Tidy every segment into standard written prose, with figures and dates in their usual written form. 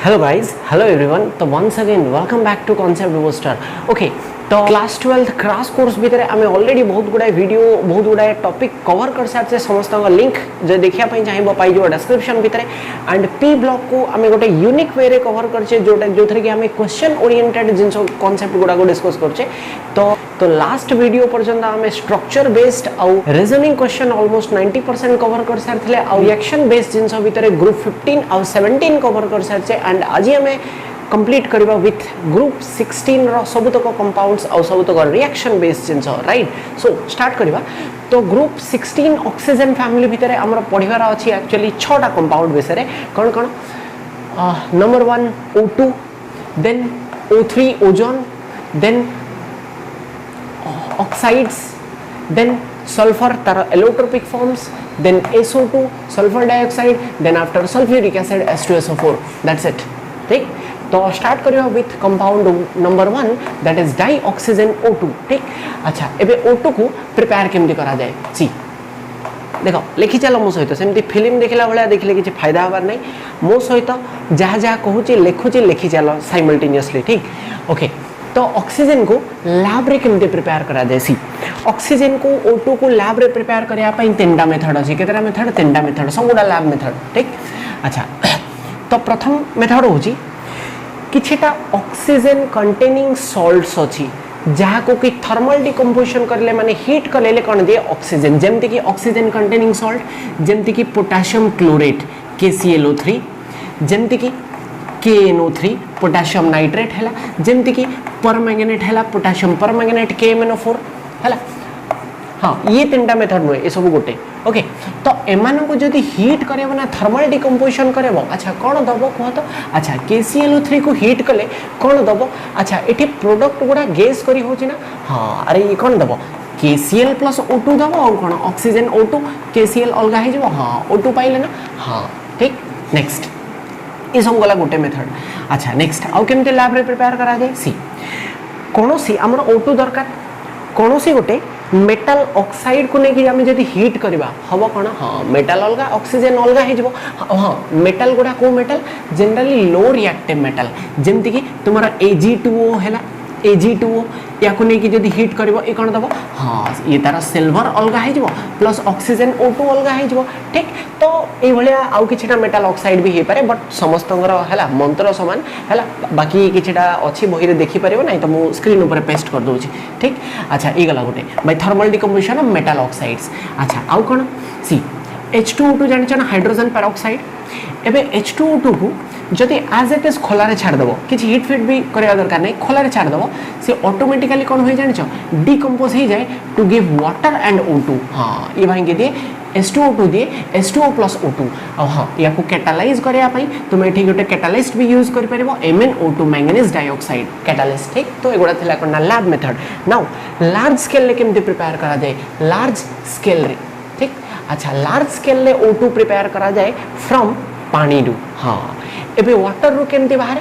Hello guys, hello everyone. तो once again welcome back to concept booster. Okay, तो class 12 crash course भितर आम already बहुत गुड़ाए video बहुत गुड़ाए टॉपिक कवर कर सारे समस्त लिंक जो देखा चाहिए पाई डिस्क्रिप्शन भितर एंड पी ब्लॉक को आम गोटे यूनिक वे कवर करचे जोटा जो थी कि आम क्वेश्चन ओरिएंटेड जिन कॉन्सेप्ट गुड़ाक डिस्कस करचे। तो लास्ट वीडियो पर्यंत आम स्ट्रक्चर बेस्ड आउ रीजनिंग क्वेश्चन ऑलमोस्ट 90% कवर कर सारे आउ रिएक्शन बेस्ड जिन भितर ग्रुप 15 आउ 17 कवर कर सारे एंड आज आम कंप्लीट करवा विथ ग्रुप 16 रो सबुतक कंपाउंड्स और सबुतक रिएक्शन बेस्ड जिनस राइट। सो स्टार्ट करवा। तो ग्रुप 16 ऑक्सीजन फैमिली भितर आमर पढ़िबार अच्छी एक्चुअली 6टा कंपाउंड विषय कौन कौन number 1 O2 then O3 ozone then oxides then sulphur तार allotropic forms then SO2 sulphur dioxide then after sulphuric acid H2SO4 that's it. ठीक, तो स्टार्ट करियो with compound number 1 that is dioxygen O2। ठीक, अच्छा एबे O2 को prepare केमती करा जाए सी देखो लिखि चलो मो सहित सेमती फिल्म देखला भलिया देखले कि फायदा हबार नहीं मो सहित जहाँ जहाँ कहूँ लिखुची लिखि चलो साइमल्टेनियसली। ठीक, ओके। तो ऑक्सीजन को लैब रे केमती प्रिपेयर करा जाए सी ऑक्सीजन को O2 को लैब रे प्रिपेयर करिया पई तीनटा मेथड अछि केतरा मेथड तीनटा मेथड सबुडा लैब मेथड। ठीक, अच्छा तो प्रथम मेथड होची किछटा ऑक्सीजन कंटेनिंग सॉल्ट्स अछि जहाँ को कि थर्मल डिकम्पोजिशन करले माने हीट करले कौन दिए ऑक्सीजन जेमती कि ऑक्सीजन कंटेनिंग सॉल्ट जेमती कि पोटेशियम क्लोरेट KClO3 जेमती कि KNO3 पोटेशियम नाइट्रेट है जेमती कि परमैंगनेट है पोटेशियम परमैंगनेट KMnO4 है। हाँ ये तीनटा मेथड नुहे ये सब गोटे। ओके, तो एमान को जदि हीट करे ना थर्मल डिकम्पोजिशन करे अच्छा कौन दब कह तो अच्छा KClO3 को हीट कले कौन दब अच्छा ये प्रोडक्ट गुड़ा गैस करी होची ना। हाँ अरे ये कौन दब KCl प्लस O2 दब और कौन ऑक्सीजन O2 KCl अलग हो जाए। हाँ O2 पाइले ना। हाँ ठीक, नेक्स्ट ये सब गला गोटे मेथड। अच्छा नेक्स्ट आउ केमते लैब रे प्रिपेयर करा जाए सी कौन सी आमर O2 दरकार कौन सी गोटे मेटल ऑक्साइड को लेकिन आम जब हीट करवा हम कौन हाँ मेटल अलग ऑक्सीजन अलग हो। हाँ मेटल गुड़ा को metal generally low reactive metal जमती कि तुम Ag2O है Ag2O या जब हीट कर कौन दब हाँ ये तार सिल्वर अलग हो प्लस ऑक्सीजन O2 अलग हो। ठीक, तो ये आउ किछटा मेटल ऑक्साइड भी हो पारे बट समस्त है मंत्र सामान है बाकी किछटा अच्छी बही रे देखी पारिबो ना तो मु स्क्रीन ऊपर पेस्ट कर दूची। ठीक, अच्छा ये गला गोटे by thermal decomposition of metal oxides. अच्छा आउ कौन सी H2O2 जानिछ ना हाइड्रोजन पेरोक्साइड एबे H2O2 को जदि एज इट इज खोलारे छाड़देव किसी हिट फिट भी करवा दरकार नहीं खोलारे छाड़देव सी ऑटोमेटिकली कौन हो जानिछ डिकम्पोज हो जाए to give water and O2। हाँ ये भाई दिए H2O2 दिए H2O प्लस O2 और हाँ या कैटालाइज करने तुम ये गोटे कैटालिस्ट भी यूज कर MnO2 मैंगनीज डाइऑक्साइड कैटालिस्ट। ठीक, तो एगुड़ा थी कौन lab method. Now large scale केमती प्रिपेयर करा जाए लार्ज स्केल रे। ठीक, अच्छा लार्ज स्केल रे O2 प्रिपेयर करा जाए फ्रॉम पानी रु। हाँ एबे वाटर रु केमती बाहर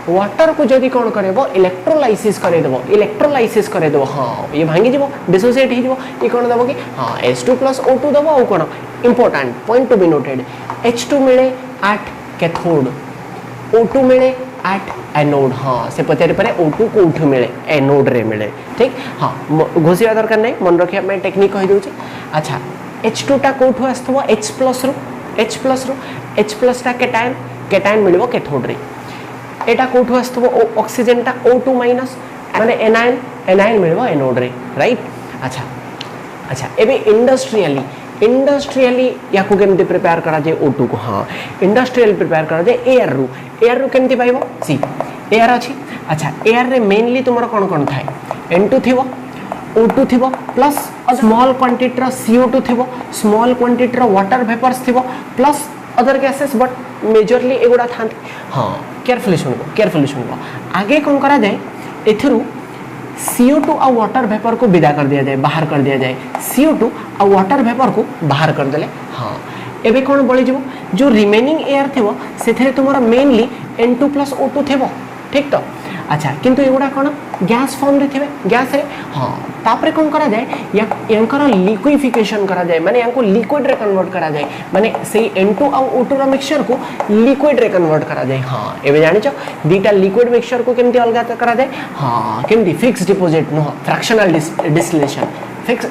वाटर को जदि कौन करेबो इलेक्ट्रोलाइसिस करेदेबो इलेक्ट्रोलाइसिस करेदेबो। हाँ ये भांगी जीवो डिसोसिएट हो ये कौन दबो कि हाँ H2 प्लस O2 दबो और कौन important point to be noted H2 मिले एट कैथोड O2 मिले एट एनोड। हाँ से पचारि पारे O2 कोठु मिले एनोड रे मिले। ठीक, हाँ घोषिया दरकार नहीं मन रखिया मैं टेक्निक कहि दोची। अच्छा H2 टा कोठु आस्थबो H प्लस रो H प्लस टा केटायन मिलबो कैथोड रे एटा कोठु आस्थबो ऑक्सीजन टा O2 माइनस माने एनायन मिलबो एनोड रे राइट। अच्छा एबे इंडस्ट्रियली या को केमती प्रिपेयर करा जाए O2 को। हाँ इंडस्ट्रियल प्रिपेयर करा जाए एयर रु केमती पाइबो सी एयर अछि। अच्छा एयर रे मेनली तुमरो कौन थाए N2 थिबो O2 थिबो प्लस स्मॉल क्वांटिटी रो CO2 थिबो स्मॉल क्वांटिटी रो वाटर वेपर्स थिबो plus other gases but majorly एगुड़ा था। हाँ केयरफुली सुनो आगे कौन करा जाए एथरू CO2 और वाटर वेपर को विदा कर दिया जाए बाहर कर दिया जाए CO2 और वाटर वेपर को बाहर कर देले। हाँ एबे कौन बड़ी जो रिमेनिंग एयर थी से तुम मेनली N2 प्लस O2 थे। ठीक, तो अच्छा किंतु एगुड़ा कौन गैस फॉर्म रे थे गैस रे हाँ तापर कौन करा जाए यांकर लिक्विफिकेशन करा जाए माने यांको लिक्विड रे कन्वर्ट करा जाए माने से N2 और O2 रो मिक्सचर को लिक्विड रे कन्वर्ट करा जाए हाँ एबे जानि छ दीटा लिक्विड मिक्सचर को केमती अलग करा जाए हाँ केमती fix deposit no fractional distillation fix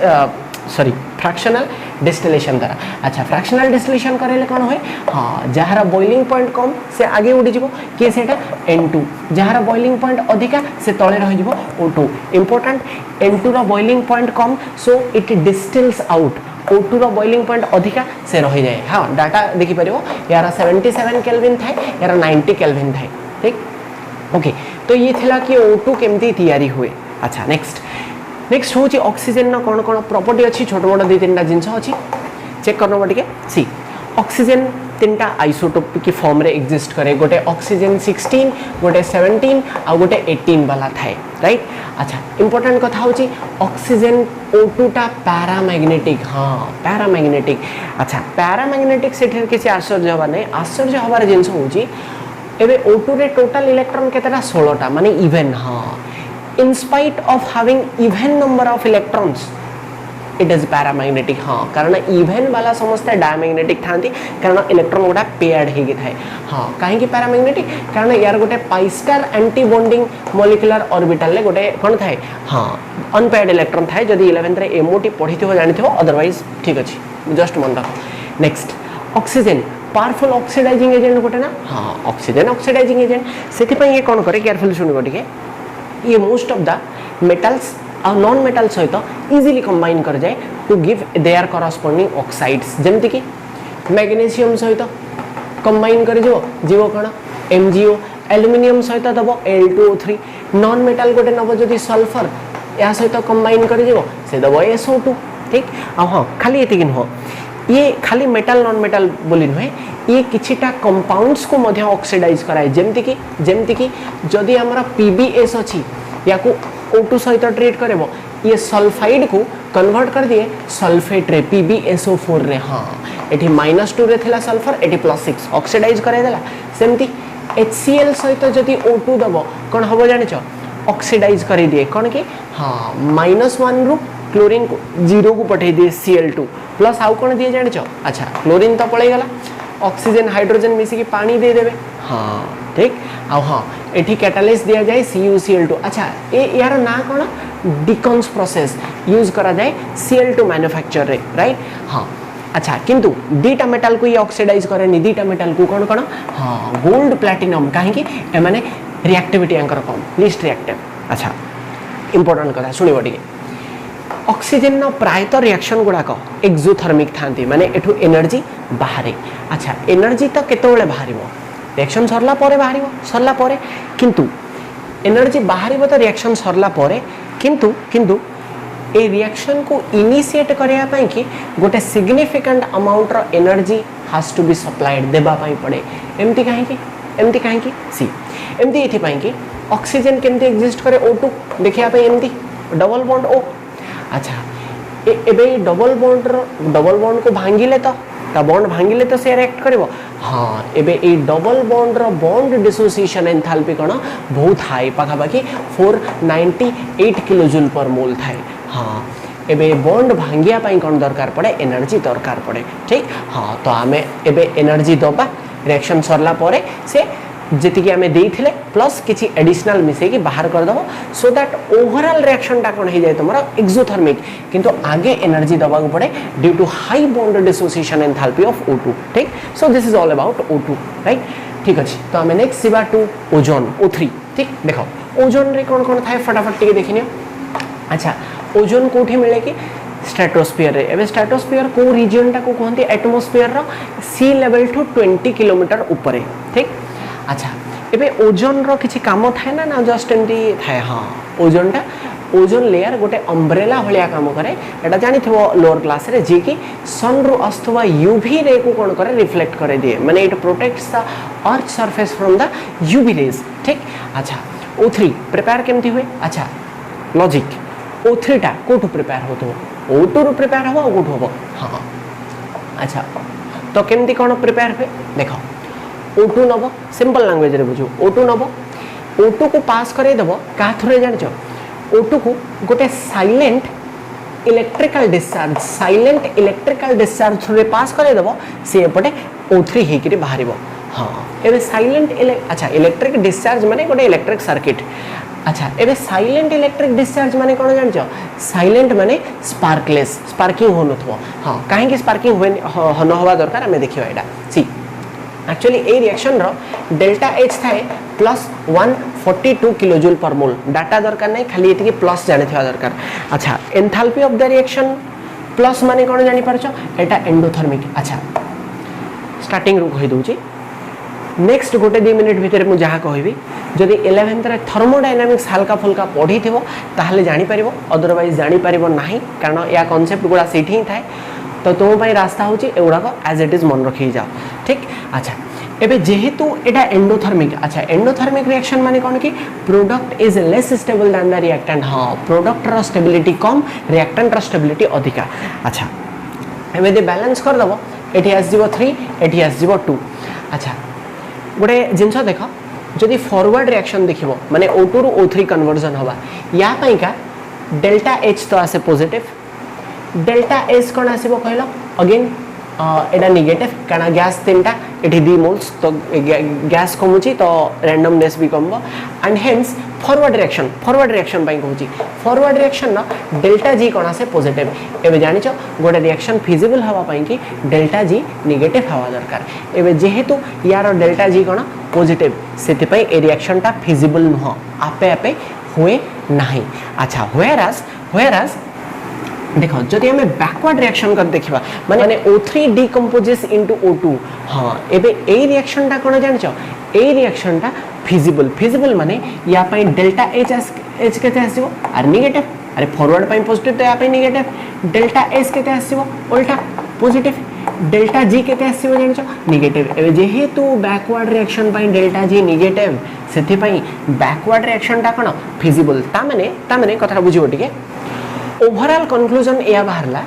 sorry fractional distillation द्वारा अच्छा फ्रैक्शनल डिस्टिलेशन करेले कौन हुए हाँ जहार बॉइलिंग पॉइंट कम से आगे उड़ी जीवो कि सेटा N2 जहार बॉइलिंग पॉइंट अधिका से तळे रहि जीवो O2 इंपोर्टेंट N2 रो बॉइलिंग पॉइंट कम so it distils out O2 रो बॉइलिंग पॉइंट अधिका से रहि जाए हाँ डाटा देखि परिबो यार 77 केल्विन थाए यार 90 केल्विन थाए ठीक ओके तो ये थिला कि O2 केमती तैयारी हुए अच्छा नेक्स्ट हूँ ऑक्सीजन ना कौन कौन प्रॉपर्टी अच्छी छोट मोट दी तीन जिनस अच्छी चेक करना टे सी ऑक्सीजन तीन आइसोटोप की फॉर्म रे एग्जिस्ट करे गोटे ऑक्सीजन 16 गोटे 17 आ गोटे 18 वाला थाए राइट अच्छा इंपोर्टेंट कथा हूँ ऑक्सीजन O2 टा पैरामैग्नेटिक हाँ पैरामैग्नेटिक अच्छा पैरामैग्नेटिक से किसी आश्चर्य हवा नहीं आश्चर्य हबार जिनस हूँ एबे O2 रे टोटल इलेक्ट्रॉन केतेटा 16टा माने इवन हाँ in spite of having even number of electrons it is paramagnetic हाँ कारण even वाला समझते डायमैग्नेटिक थांती कारण इलेक्ट्रॉन गोटा पेयर्ड हेगी थाए हाँ कहीं पैरामैग्नेटिक कारण यार गोटे pi star anti bonding molecular orbital ले गोटे कौन थाए हाँ अनपेयर्ड इलेक्ट्रॉन थाए जदि 11th रे एमओटी पढ़ी थो जानि थो अदरवाइज ठीक अछि जस्ट मन रख next oxygen powerful oxidizing agent गोटे ना हाँ ऑक्सीजन ऑक्सीडाइजिंग एजेंट सेति पई ये कौन करे केयरफुल सुनिबो टिके ये मोस्ट ऑफ द मेटल्स और नॉन मेटल सहित इजीली कंबाइन कर जाए to give their corresponding oxides जमती कि मैग्नीशियम सहित कंबाइन कर जीव कौन MgO एल्युमिनियम सहित दब Al2O3 नॉन मेटल गोटे नब जदि सल्फर या सहित कंबाइन कर से दब SO2 ठीक आ हाँ खाली ये नुह ये खाली मेटल नॉन मेटल बोली नुहे ये किछिटा कंपाउंड्स को मध्य ऑक्सीडाइज कराए जेमती कि जदि हमरा PbS अच्छी या को O2 सहित ट्रीट करबो ये सल्फाइड को कन्वर्ट कर दिए सल्फेट रे PbSO4 रे हाँ एठी -2 रे थिला सल्फर एठी +6 ऑक्सीडाइज कराई देला सेमती HCl सहित जदि O2 दबो कोन हबो जानि छ ऑक्सीडाइज करी दिए कोन कि हाँ -1 रु क्लोरीन को 0 को पठे दिए Cl2 प्लस आउ कोन दिए जानि छ अच्छा क्लोरीन तो पळै गला ऑक्सीजन हाइड्रोजन मिसी की पानी दे देवे हाँ ठीक आ हाँ एठी कैटालिस्ट दिया जाए CuCl2 अच्छा ये यार ना कौन डिकन्स प्रोसेस यूज करा जाए Cl2 मैन्युफैक्चर रे राइट हाँ अच्छा किंतु दीटा मेटल को ये ऑक्सीडाइज करे नि दीटा मेटल को कौन कौन हाँ गोल्ड प्लैटिनम कहीं एमाने रिएक्टिविटी यांकर कम लीस्ट रिएक्टिव अच्छा इंपोर्टेंट कथा सुनिबो टिके ऑक्सीजन न प्रायतः रिएक्शन गुड़ाक एक्सोथर्मिक थांती माने एठू एनर्जी बाहरे अच्छा एनर्जी तो केतोले बाहरिबो रिएक्शन सरला परे किंतु एनर्जी बाहरिबो तो रिएक्शन सरला परे किंतु ए रिएक्शन को इनिशिएट करिया पई कि गोटे सिग्निफिकेंट अमाउंट रो energy has to be supplied देबा पई पड़े एमती काहे कि सी एमती एथि पई कि ऑक्सीजन केमती एग्जिस्ट करे O2 देखिया पई एमती डबल बॉन्ड O अच्छा एबे डबल बॉन्ड को भांगिले तो बॉन्ड भांगिले तो से रिएक्ट करिवो हाँ एबे ए डबल बॉन्ड रो बॉन्ड डिसोसिएशन एंथैल्पी कोन बहुत हाई पाखापाखि 498 किलोजूल पर मोल थाए हाँ एबे बॉन्ड भांगिया पई कोन दरकार पड़े एनर्जी दरकार पड़े ठीक हाँ तो आमे एबे एनर्जी दबा रिएक्शन सरला परे से जेति कि आमे देइथिले प्लस किछि एडिशनल मिसे कि बाहर कर दबो सो दैट ओवरऑल रिएक्शन टा कोन हे जाय तमरा एक्सोथर्मिक किंतु आगे एनर्जी दबा को पड़े due to high bond dissociation enthalpy of O2 ठीक so this is all about O2 right ठीक अछि तो आमे नेक्स्ट सिबा टू ओजोन O3 ठीक देखो ओजोन रे कोन थाए फटाफट टिके देखिनियो अच्छा ओजोन कोठी मिले कि स्ट्रेटोस्फीयर रे एबे स्ट्रेटोस्फीयर को रीजन टा को कहंती एटमॉस्फेयर रो सी लेवल टू 20 किलोमीटर ऊपर ठीक अच्छा एबे ओजोन रो किछि काम थाए ना जस्ट एमती थाए हाँ ओजोन लेयर गोटे अम्ब्रेला भलिया काम करे एटा जानि थबो लोअर क्लास रे जे कि सन रो अस्थवा यूवी रे को कोन करे रिफ्लेक्ट करे दिए माने it protects the earth surface from the UV rays ठीक अच्छा O3 प्रिपेयर केमती हुए अच्छा लॉजिक O3 टा कोठु प्रिपेयर होतो O2 रो प्रिपेयर हो कोठु हो हाँ अच्छा तो केमती कोन प्रिपेयर हुए देखो O2 नब सिंपल लैंग्वेज रे बुझो O2 नब O2 को पास करे दबो का थ्रू जान छ O2 को गोटे silent electrical discharge through pass करे दबो से एपटे O3 हेकरी बाहरिबो हाँ एबे साइलेंट अच्छा इलेक्ट्रिक डिस्चार्ज माने गोटे इलेक्ट्रिक सर्किट अच्छा एबे साइलेंट इलेक्ट्रिक डिस्चार्ज माने कोन जान छ साइलेंट माने स्पार्कलेस स्पार्किंग हो नथबो हाँ काहे कि स्पार्किंग होय न होवा दरकार हमें देखियो एटा सी एक्चुअली ए रिएक्शन रो डेल्टा एच थाए plus 142 kilojoule per mole data दरकार नहीं खाली एति प्लस जाने थिया दरकार अच्छा enthalpy of the reaction plus माने कोन जानि परछ एटा एंडोथर्मिक अच्छा स्टार्टिंग रु कहि दोची नेक्स्ट गोटे 2 मिनिट भितर मु जहा कहबी जदि 11th रे थर्मोडायनामिक्स हल्का फुल्का पढ़ी थिबो ताहले जानि परिबो अदरवाइज जानि परिबो नाही कारण या कांसेप्ट गुडा सेठी ही थाए तो तुम पाई रास्ता होची एगुड़ा को एज इट इज मन रखी जाओ ठीक अच्छा एबे जेहेतु एटा एंडोथर्मिक अच्छा एंडोथर्मिक रिएक्शन माने कोन की product is less stable then the reactant हां प्रोडक्ट रो स्टेबिलिटी कम रिएक्टेंट रो स्टेबिलिटी अधिका अच्छा एबे दे बैलेंस कर दबो एठी आस जीवो 3 एठी आस जीवो 2 अच्छा गोटे जिंस देखो जदि फॉरवर्ड रिएक्शन देखिबो माने O2 रु O3 कन्वर्जन होबा या पई का डेल्टा H तो आसे पॉजिटिव डेल्टा एस कौन आसो कहल अगेन एटा नेगेटिव कारण गैस तीनटा एटी 2 मोल्स तो गैस कमुची तो रैंडमनेस भी कम एंड हेंस फॉरवर्ड रिएक्शन पाई कहूची फॉरवर्ड रिएक्शन ना डेल्टा जी कौन आसे पॉजिटिव एबे जानि छ गोटे रिएक्शन फिजिबल हवा पाई कि डेल्टा जी नेगेटिव हवा दरकार एबे जेहेतु यार डेल्टा जी कौन पॉजिटिव सेति पई ए रिएक्शन टा फिजिबल न आपे आपे हुए नाही अच्छा व्हेयरएज देखो जदि हमें बैकवर्ड रिएक्शन कर देखिबा माने O3 डिकम्पोजेस इनटू O2 हां एबे ए रिएक्शन टा कोन जानि छ ए रिएक्शन टा फिजिबल माने या पई डेल्टा H केते आसीबो आर नेगेटिव अरे फॉरवर्ड पई पॉजिटिव तो या पई नेगेटिव डेल्टा S केते आसीबो उल्टा पॉजिटिव डेल्टा G केते आसीबो जानि छ नेगेटिव एबे जेहेतु बैकवर्ड रिएक्शन पई डेल्टा G नेगेटिव सेति पई बैकवर्ड रिएक्शन टा कोन फिजिबल ता माने कथा बुझिबो टिके ओवरऑल कंक्लूजन या बाहरला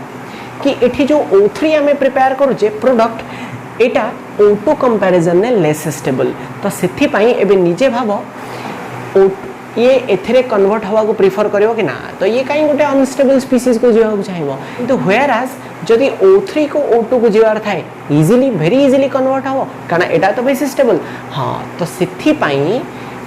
कि एठी जो O3 हमें प्रिपेयर करूचे प्रोडक्ट एटा O2 कंपैरिजन ने लेस स्टेबल तो सेथि पई एबे निजे भाबो ये एथरे कन्वर्ट हवा को प्रिफर करियो कि ना तो ये काई गोटे अनस्टेबल स्पीसीज को जीवा को चाहिबो किंतु व्हेयरएज जदि O3 को O2 को जीवार थाए इजीली वेरी इजीली कन्वर्ट हबो कारण एटा तो बेसी स्टेबल हां तो सेथि पई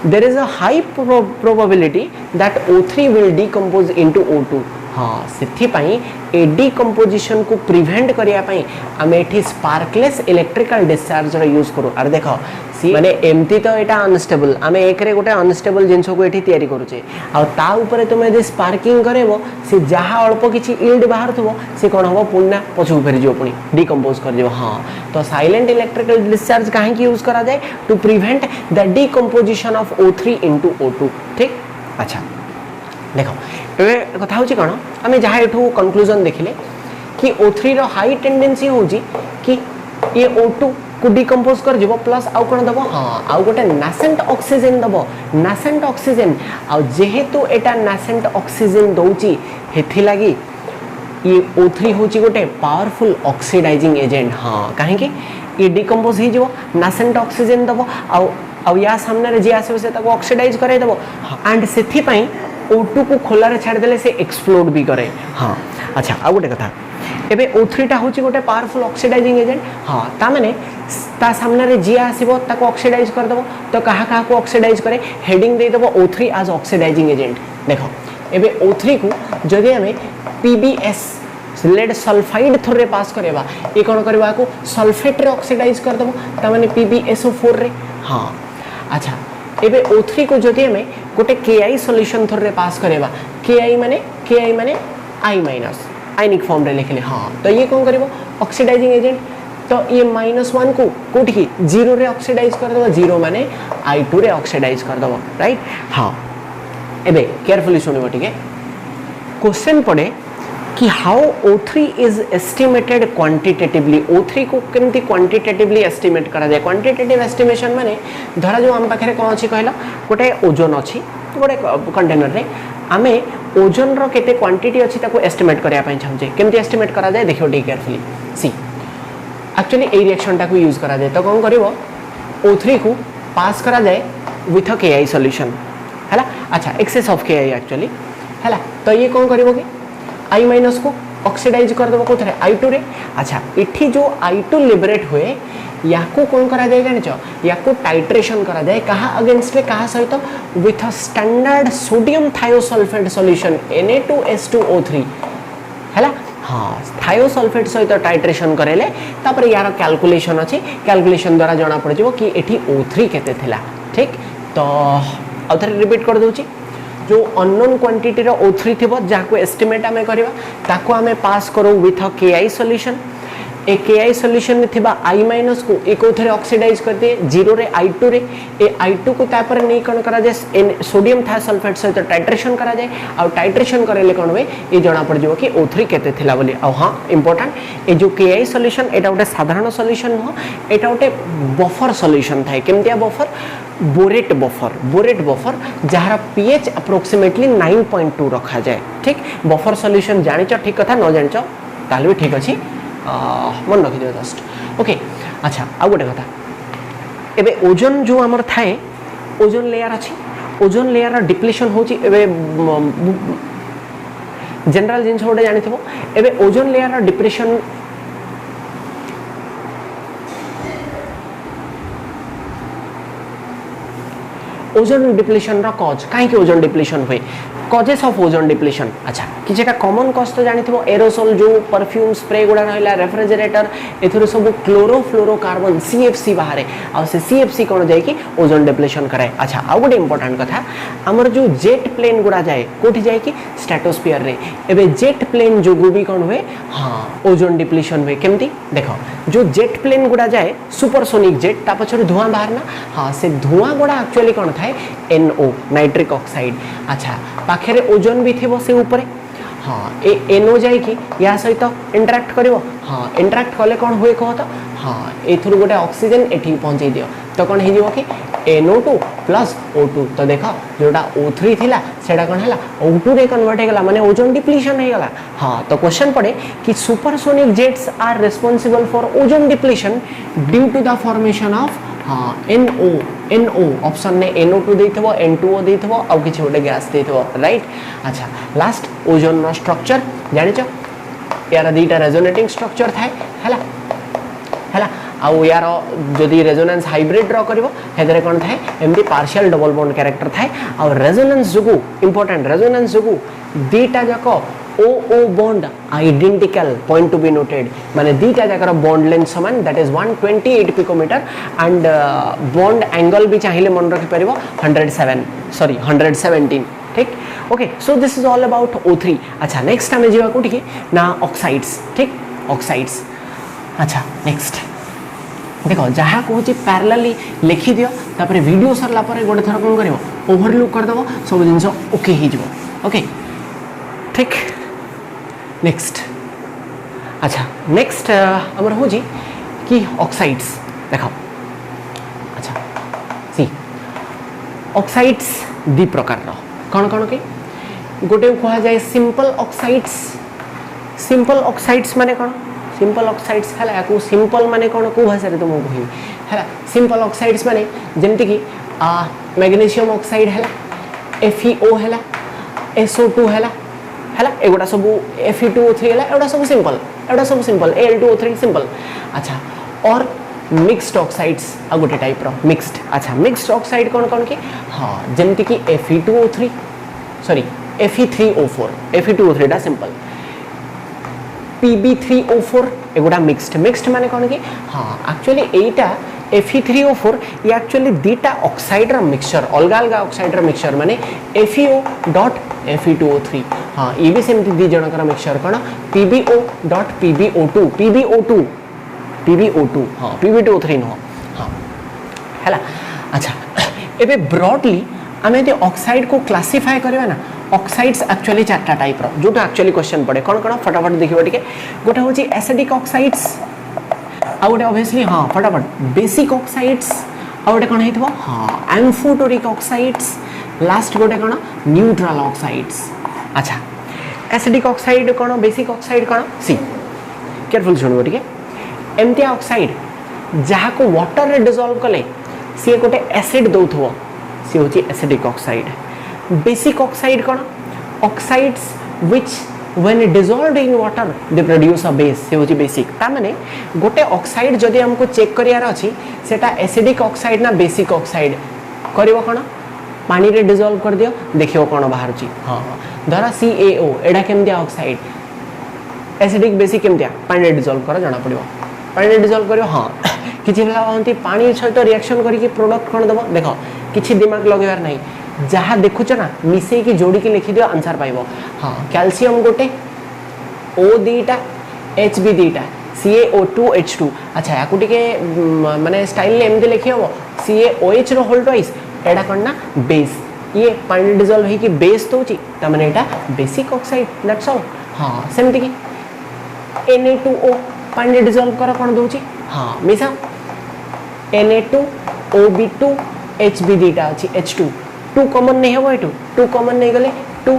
there is a high probability that O3 will decompose into O2 हाँ सेथि पई ए डिकम्पोजिशन को प्रिवेंट करिया पई हमें एठी स्पार्कलेस इलेक्ट्रिकल डिस्चार्ज रो यूज करू आर देखो सी माने एमती तो एटा अनस्टेबल हमें एक रे गोटे अनस्टेबल जिंस को एठी तयारी करूचे आ ता ऊपर तुम यदि स्पार्किंग करेबो से जहा अल्प किछि यील्ड बाहर थबो से कोन हबो पुन्ना पछु फेरि जो पुनी डिकम्पोज कर दियो हां तो साइलेंट इलेक्ट्रिकल डिस्चार्ज काहे की यूज करा जाए to prevent the decomposition of O3 into O2 ठीक अच्छा देखो ए कथा होची कोन हमें जहा एठू कंक्लूजन देखिले कि O3 रो हाई टेंडेंसी होची कि ये O2 को डिकम्पोज कर जीवो प्लस आउ कोन दबो हां आउ गोटे नासेंट ऑक्सीजन दबो नासेंट ऑक्सीजन आउ जेहेतु एटा नासेंट ऑक्सीजन दउची हेथि लागि ये O3 होची गोटे पावरफुल ऑक्सीडाइजिंग एजेंट हां काहे कि ये डिकम्पोज ही जीवो नासेंट ऑक्सीजन दबो आउ या सामने रे जे आसे से ताको ऑक्सीडाइज करे दबो एंड सेथि पई O2 को खोला रे छाड़ देले से एक्सप्लोड भी करे हां अच्छा आ गोटे कथा एबे O3 टा होची गोटे पावरफुल ऑक्सीडाइजिंग एजेंट हां ता माने ता सामने रे जे आसीबो ताको ऑक्सीडाइज कर दबो तो कहा को ऑक्सीडाइज करे हेडिंग दे दबो O3 एज ऑक्सीडाइजिंग एजेंट देखो एबे O3 को जदि हमें PbS लेड सल्फाइड थ्रू रे पास करेबा ए कोन करबा को सल्फेट रे ऑक्सीडाइज कर दबो ता माने PbSO4 रे हां अच्छा एबे O3 को जदि हमें गोटे Ki सॉल्यूशन थ्रू रे पास करेबा Ki माने I- आयनिक फॉर्म रे लिखले हां तो ये कोन करबो ऑक्सीडाइजिंग एजेंट तो ये -1 को कोठी की 0 रे ऑक्सीडाइज कर दबो 0 माने I2 रे ऑक्सीडाइज कर दबो राइट हां एबे केयरफुली सुनिबो ठीक है क्वेश्चन पड़े कि how O3 is estimated quantitatively O3 को केमती क्वांटिटेटिवली एस्टिमेट करा जाय क्वांटिटेटिव एस्टिमेशन माने धरा जो हम पाखरे कोन अछि कहला गोटे ओजोन अछि गोटे कंटेनर रे आमे ओजोन रो केते क्वांटिटी अछि ताको एस्टिमेट करिया पय चाहजे केमती एस्टिमेट करा जाय देखियो टी केयरफुली सी एक्चुअली ए रिएक्शन टा को यूज करा जाय तो कोन करबो O3 को पास करा जाय विथ अ KI सॉल्यूशन है। अच्छा एक्सेस ऑफ KI एक्चुअली है। तो ये कौन करिवो कि I माइनस को ऑक्सीडाइज कर देबो कोथरे I2 रे। अच्छा इठी जो I2 लिबरेट हुए याको कौन करा जाए जानिछ, याको टाइट्रेशन करा जाए कहा अगेंस्ट रे कहा सहित with a standard sodium thiosulphate solution Na2H2O3 हैला। हाँ थायोसल्फेट सहित टाइट्रेशन करेले तापर यार कैलकुलेशन अछि, कैलकुलेशन द्वारा जाना पड़ जो कि एठी O3 केते थिला। ठीक तो आउथरे रिपीट कर दोची जो अननोन क्वांटिटी रो O3 थिबो जाको एस्टिमेट आमे करबा ताको आमे पास करो with a KI solution. A KI solution में थिबा I माइनस को एक उथरे ऑक्सीडाइज कर दे 0 रे I2 रे ए I2 को तापर नहीं कौन करा जाए सोडियम थायोसल्फेट सहित टाइट्रेशन करा जाए आ टाइट्रेशन करेले कौन हुए ये जना पड़ जाए कि O3 केते थिला बोली। आ हाँ इंपोर्टेंट ए जो KI सॉल्यूशन एटा गोटे साधारण सॉल्यूशन नुह, एटा गोटे बफर सॉल्यूशन थाए। केमतिया buffer? Borate buffer. Borate buffer जहार pH अप्रोक्सीमेटली 9.2 रखा जाए। ठीक बफर सॉल्यूशन जानिच ठीक कथा, न जानिच ताले भी ठीक अछि मन रखी दियो जस्ट ओके। अच्छा आ गोटे कथा एबे ओजोन जो आमर थाए ओजोन लेयर अछि, ओजोन लेयर डिप्लीशन होची एबे जनरल जिंस गोटे जानिथिबो। एबे ozone layer depression ozone depletion रा कॉज काहे कि ओजोन डिप्लीशन हुए कॉजेस ऑफ ओजोन डिप्लीशन। अच्छा किसी का कॉमन कॉज तो जानिथिबो एरोसोल जो परफ्यूम स्प्रे गुडा रहला रेफ्रिजरेटर एथुर सब क्लोरोफ्लोरोकार्बन CFC बाहर आ से CFC कोन जाय कि ओजोन डिप्लीशन करे। अच्छा आ गोटे इंपोर्टेंट कथा हमर जो जेट प्लेन गुडा जाय कोठी जाय कि स्ट्रेटोस्फीयर रे। एबे जेट प्लेन जो भी कोन हुए हाँ ओजोन डिप्लीशन हुए। केमती देखो जो जेट प्लेन गुडा जाए सुपरसोनिक जेट ता पछर धुआं बाहर ना, हाँ से धुआं गुडा एक्चुअली कोन थाए NO नाइट्रिक ऑक्साइड। अच्छा पाखे ओजोन भी थी से ऊपर हाँ ए NO जाए कि या सहित इंटराक्ट करिवो। हाँ इंटराक्ट कले कौन हुए कह तो हाँ एथुर गोटे ऑक्सीजन एठी पहुंचे दियो तो कौन हो जाए कि NO2 प्लस O2। तो देख जोटा O3 थिला सेटा कौन है O2 रे कन्वर्ट हो गला माने ओजोन डिप्लीशन हो गला। हाँ तो क्वेश्चन पड़े कि supersonic jets are responsible for ozone depletion due to the formation of हाँ NO ऑप्शन ने NO2 देइथबो N2O देइथबो आ किछि गोटे गैस देइथबो राइट। अच्छा लास्ट ओजोन नो स्ट्रक्चर जानिछ यार दीटा रेजोनेटिंग स्ट्रक्चर थाए हैला हैला आ यार जदि रेजोनेंस हाइब्रिड ड्रा करिवो हेदरे कोन थाए एमडी पार्शियल डबल बॉन्ड कैरेक्टर थाए आ रेजोनेंस जुगु इंपोर्टेंट रेजोनेंस जुगु दीटा जाको OO bond identical point to be noted माने दीटा जाकर बॉन्ड लेंथ समान that is 128 picometer and bond angle भी चाहिए मन रखि परिबो 117। ठीक okay so this is all about O3। अच्छा नेक्स्ट हमें जीवा कोठी के ना ऑक्साइड्स। ठीक ऑक्साइड्स अच्छा नेक्स्ट देखो जहाँ कहूँ पैरेलली लिखि दियो तापर वीडियो सरला पर गोटे थर कौन करिवो ओवरलुक कर दबो सब जिंस ओके ही जीवो ओके ठीक। नेक्स्ट अच्छा नेक्स्ट हमर हो जी कि ऑक्साइड्स देखो। अच्छा सी ऑक्साइड्स दी प्रकार रो कौन कौन के गोटे कहा जाए सिंपल ऑक्साइड्स। सिंपल ऑक्साइड्स माने कौन सिंपल ऑक्साइड्स है या सिंपल माने कौन को भाषा रे तुमको कहि है सिंपल ऑक्साइड्स माने जेमति कि मैग्नीशियम ऑक्साइड है FeO है SO2 है एगुड़ा सब Fe2O3 है एगुड़ा सब सिंपल Al2O3 सिंपल। अच्छा और मिक्स्ड ऑक्साइड्स आ गोटे टाइप रो मिक्स्ड। अच्छा मिक्स्ड ऑक्साइड कौन कौन की हाँ जेमति कि Fe2O3 सॉरी Fe3O4 Fe2O3 टा सिंपल Pb3O4 एगुड़ा मिक्स्ड माने कौन की हाँ एक्चुअली एटा Fe3O4 ये एक्चुअली दीटा ऑक्साइड रा मिक्सचर अलग अलग ऑक्साइड रा मिक्सचर माने FeO.Fe2O3 हाँ ये भी सेमती दी जनकर मिक्सचर कौन PbO.PbO2 हाँ Pb2O3 नो हाँ हैला। अच्छा एबे ब्रॉडली आमे यदि ऑक्साइड को क्लासिफाई करबा ना ऑक्साइड्स एक्चुअली चारटा टाइप रो जोटा एक्चुअली क्वेश्चन पड़े कौन कौन फटाफट देखिबो टिके गोटे होची एसिडिक ऑक्साइड्स आ गोटे ऑब्वियसली हाँ फटाफट बेसिक ऑक्साइड्स आ गोटे कौन हेतबो हाँ एम्फोटेरिक ऑक्साइड्स लास्ट गोटे कौन न्यूट्रल ऑक्साइड्स। अच्छा एसिडिक ऑक्साइड कौन बेसिक ऑक्साइड कौन सी केयरफुल सुनिबो टिके एमती ऑक्साइड जहाँ को वाटर रे डिसॉल्व कले सी गोटे एसिड दउथबो सी होची एसिडिक ऑक्साइड। बेसिक ऑक्साइड कौन oxides which when dissolved in water they produce a base से होची बेसिक। ता माने गोटे ऑक्साइड जदि हमको चेक करियार अछि सेटा एसिडिक ऑक्साइड ना बेसिक ऑक्साइड करिवो कोन पानी रे डिसॉल्व कर दियो देखियो कोन बाहर छी। हां धरा CaO एडा केमदिया ऑक्साइड एसिडिक बेसिक केमदिया पानी रे डिसॉल्व कर जाना पड़िबो पानी रे डिसॉल्व करियो। हां किछि भला होंती पानी सहित रिएक्शन करी कि प्रोडक्ट कोन देबो देखो किछि दिमाग लगेबार नहीं जहाँ देखुच ना मिसे की जोड़ी की लिखि दियो आंसर पाइबो। हाँ कैल्शियम गोटे O दीटा H भी दीटा CaO2H2 अच्छा याकू टिके माने स्टाइल ले एमदी लिखि हबो CaOH रो होल ट्वाइस एडा करना बेस ये पानी डिसॉल्व ही कि बेस तो ची त माने एटा बेसिक ऑक्साइड दैट्स ऑल। हाँ सेमती की Na2O पानी डिसॉल्व कर कोन दोची हाँ मिसा Na2OB2 H भी दीटा अछि H2 2 कॉमन नहीं हो 2 कॉमन नहीं गले 2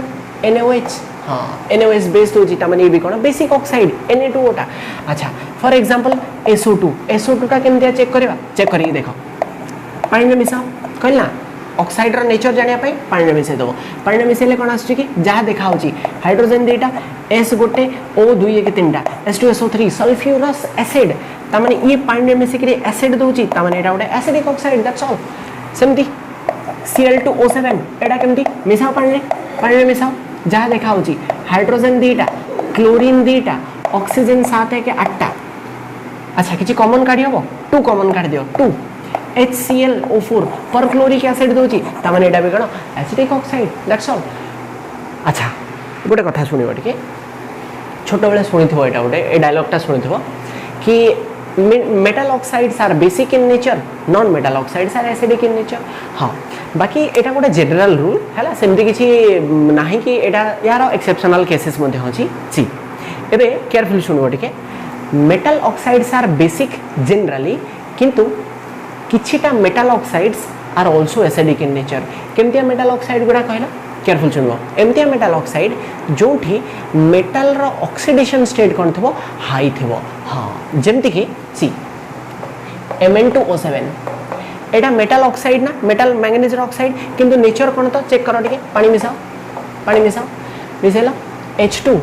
NaOH हाँ NaOH बेस तो जीता माने ये भी कौन बेसिक ऑक्साइड Na2O टा। अच्छा फॉर एग्जांपल SO2 टा केमदिया चेक करबा चेक करी देखो पानी में मिसाओ कहला ऑक्साइड रो नेचर जानिया पई पानी में मिसे दो पानी में मिसेले कोन आछी कि जहा देखा होची हाइड्रोजन देटा S गोटे O2 एक तीनटा H2SO3 सल्फ्यूरस एसिड ता माने ये पानी में मिसे के एसिड दोची ता माने एटा गोटे एसिडिक ऑक्साइड दैट्स ऑल। सेमती Cl2O7 एटा केमती मिसाओ पानी में मिसाओ जहाँ देखा होची हाइड्रोजन दीटा क्लोरीन दीटा ऑक्सीजन 7 है के 8टा अच्छा किछि कॉमन काढी हबो 2 कॉमन काढी दियो 2 HClO4 पर क्लोरिक एसिड दोची ता माने एटा बे कण एसिडिक ऑक्साइड दैट्स ऑल। अच्छा गोटे कथा सुनिबो टिके छोटो बेले सुनिथिबो एटा गोटे ए डायलॉगटा सुनिथिबो कि metal oxides are basic in nature non metal oxides are acidic in nature. हाँ बाकी एटा गोटे जनरल रूल हैला सेमती किछि नाही कि एटा यार एक्सेप्शनल केसेस मध्ये होची सी एबे केयरफुल सुनबो टिके metal oxides are basic generally किंतु किछिटा metal oxides are also acidic in nature. केमतिया मेटल ऑक्साइड गुडा कहला केयरफुल सुनबो एमतिया मेटल ऑक्साइड जोठी मेटल रो ऑक्सीडेशन स्टेट कोन थबो हाई थबो। हां जेमति कि सी Mn2O7 एटा मेटल ऑक्साइड ना मेटल मैंगनीज ऑक्साइड किंतु नेचर कोन तो चेक करो टिके पानी मिसाओ मिसेला H2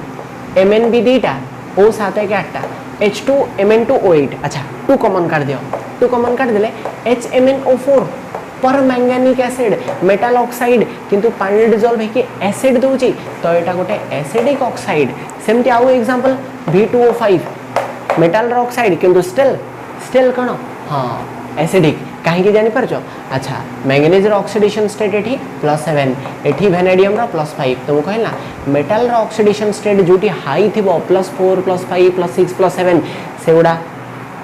Mn भी दीटा O 7 के 8टा H2 Mn2O8 अच्छा 2 कॉमन काट दियो 2 कॉमन काट देले HMnO4 पर मैंगनीक एसिड मेटल ऑक्साइड किंतु पानी डिसॉल्व है कि एसिड दोची तो एटा गोटे एसिडिक ऑक्साइड। सेमती आउ एग्जांपल V2O5 मेटल ऑक्साइड किंतु स्टिल कोन हां एसिडिक कहीं की जानी परचो अच्छा मैंगनीज ऑक्सीडेशन स्टेट एठी +7 एठी वेनेडियम रो +5 तो कहला मेटल रो ऑक्सीडेशन स्टेट जोटी हाई थिबो +4 +5 +6 +7 सेउडा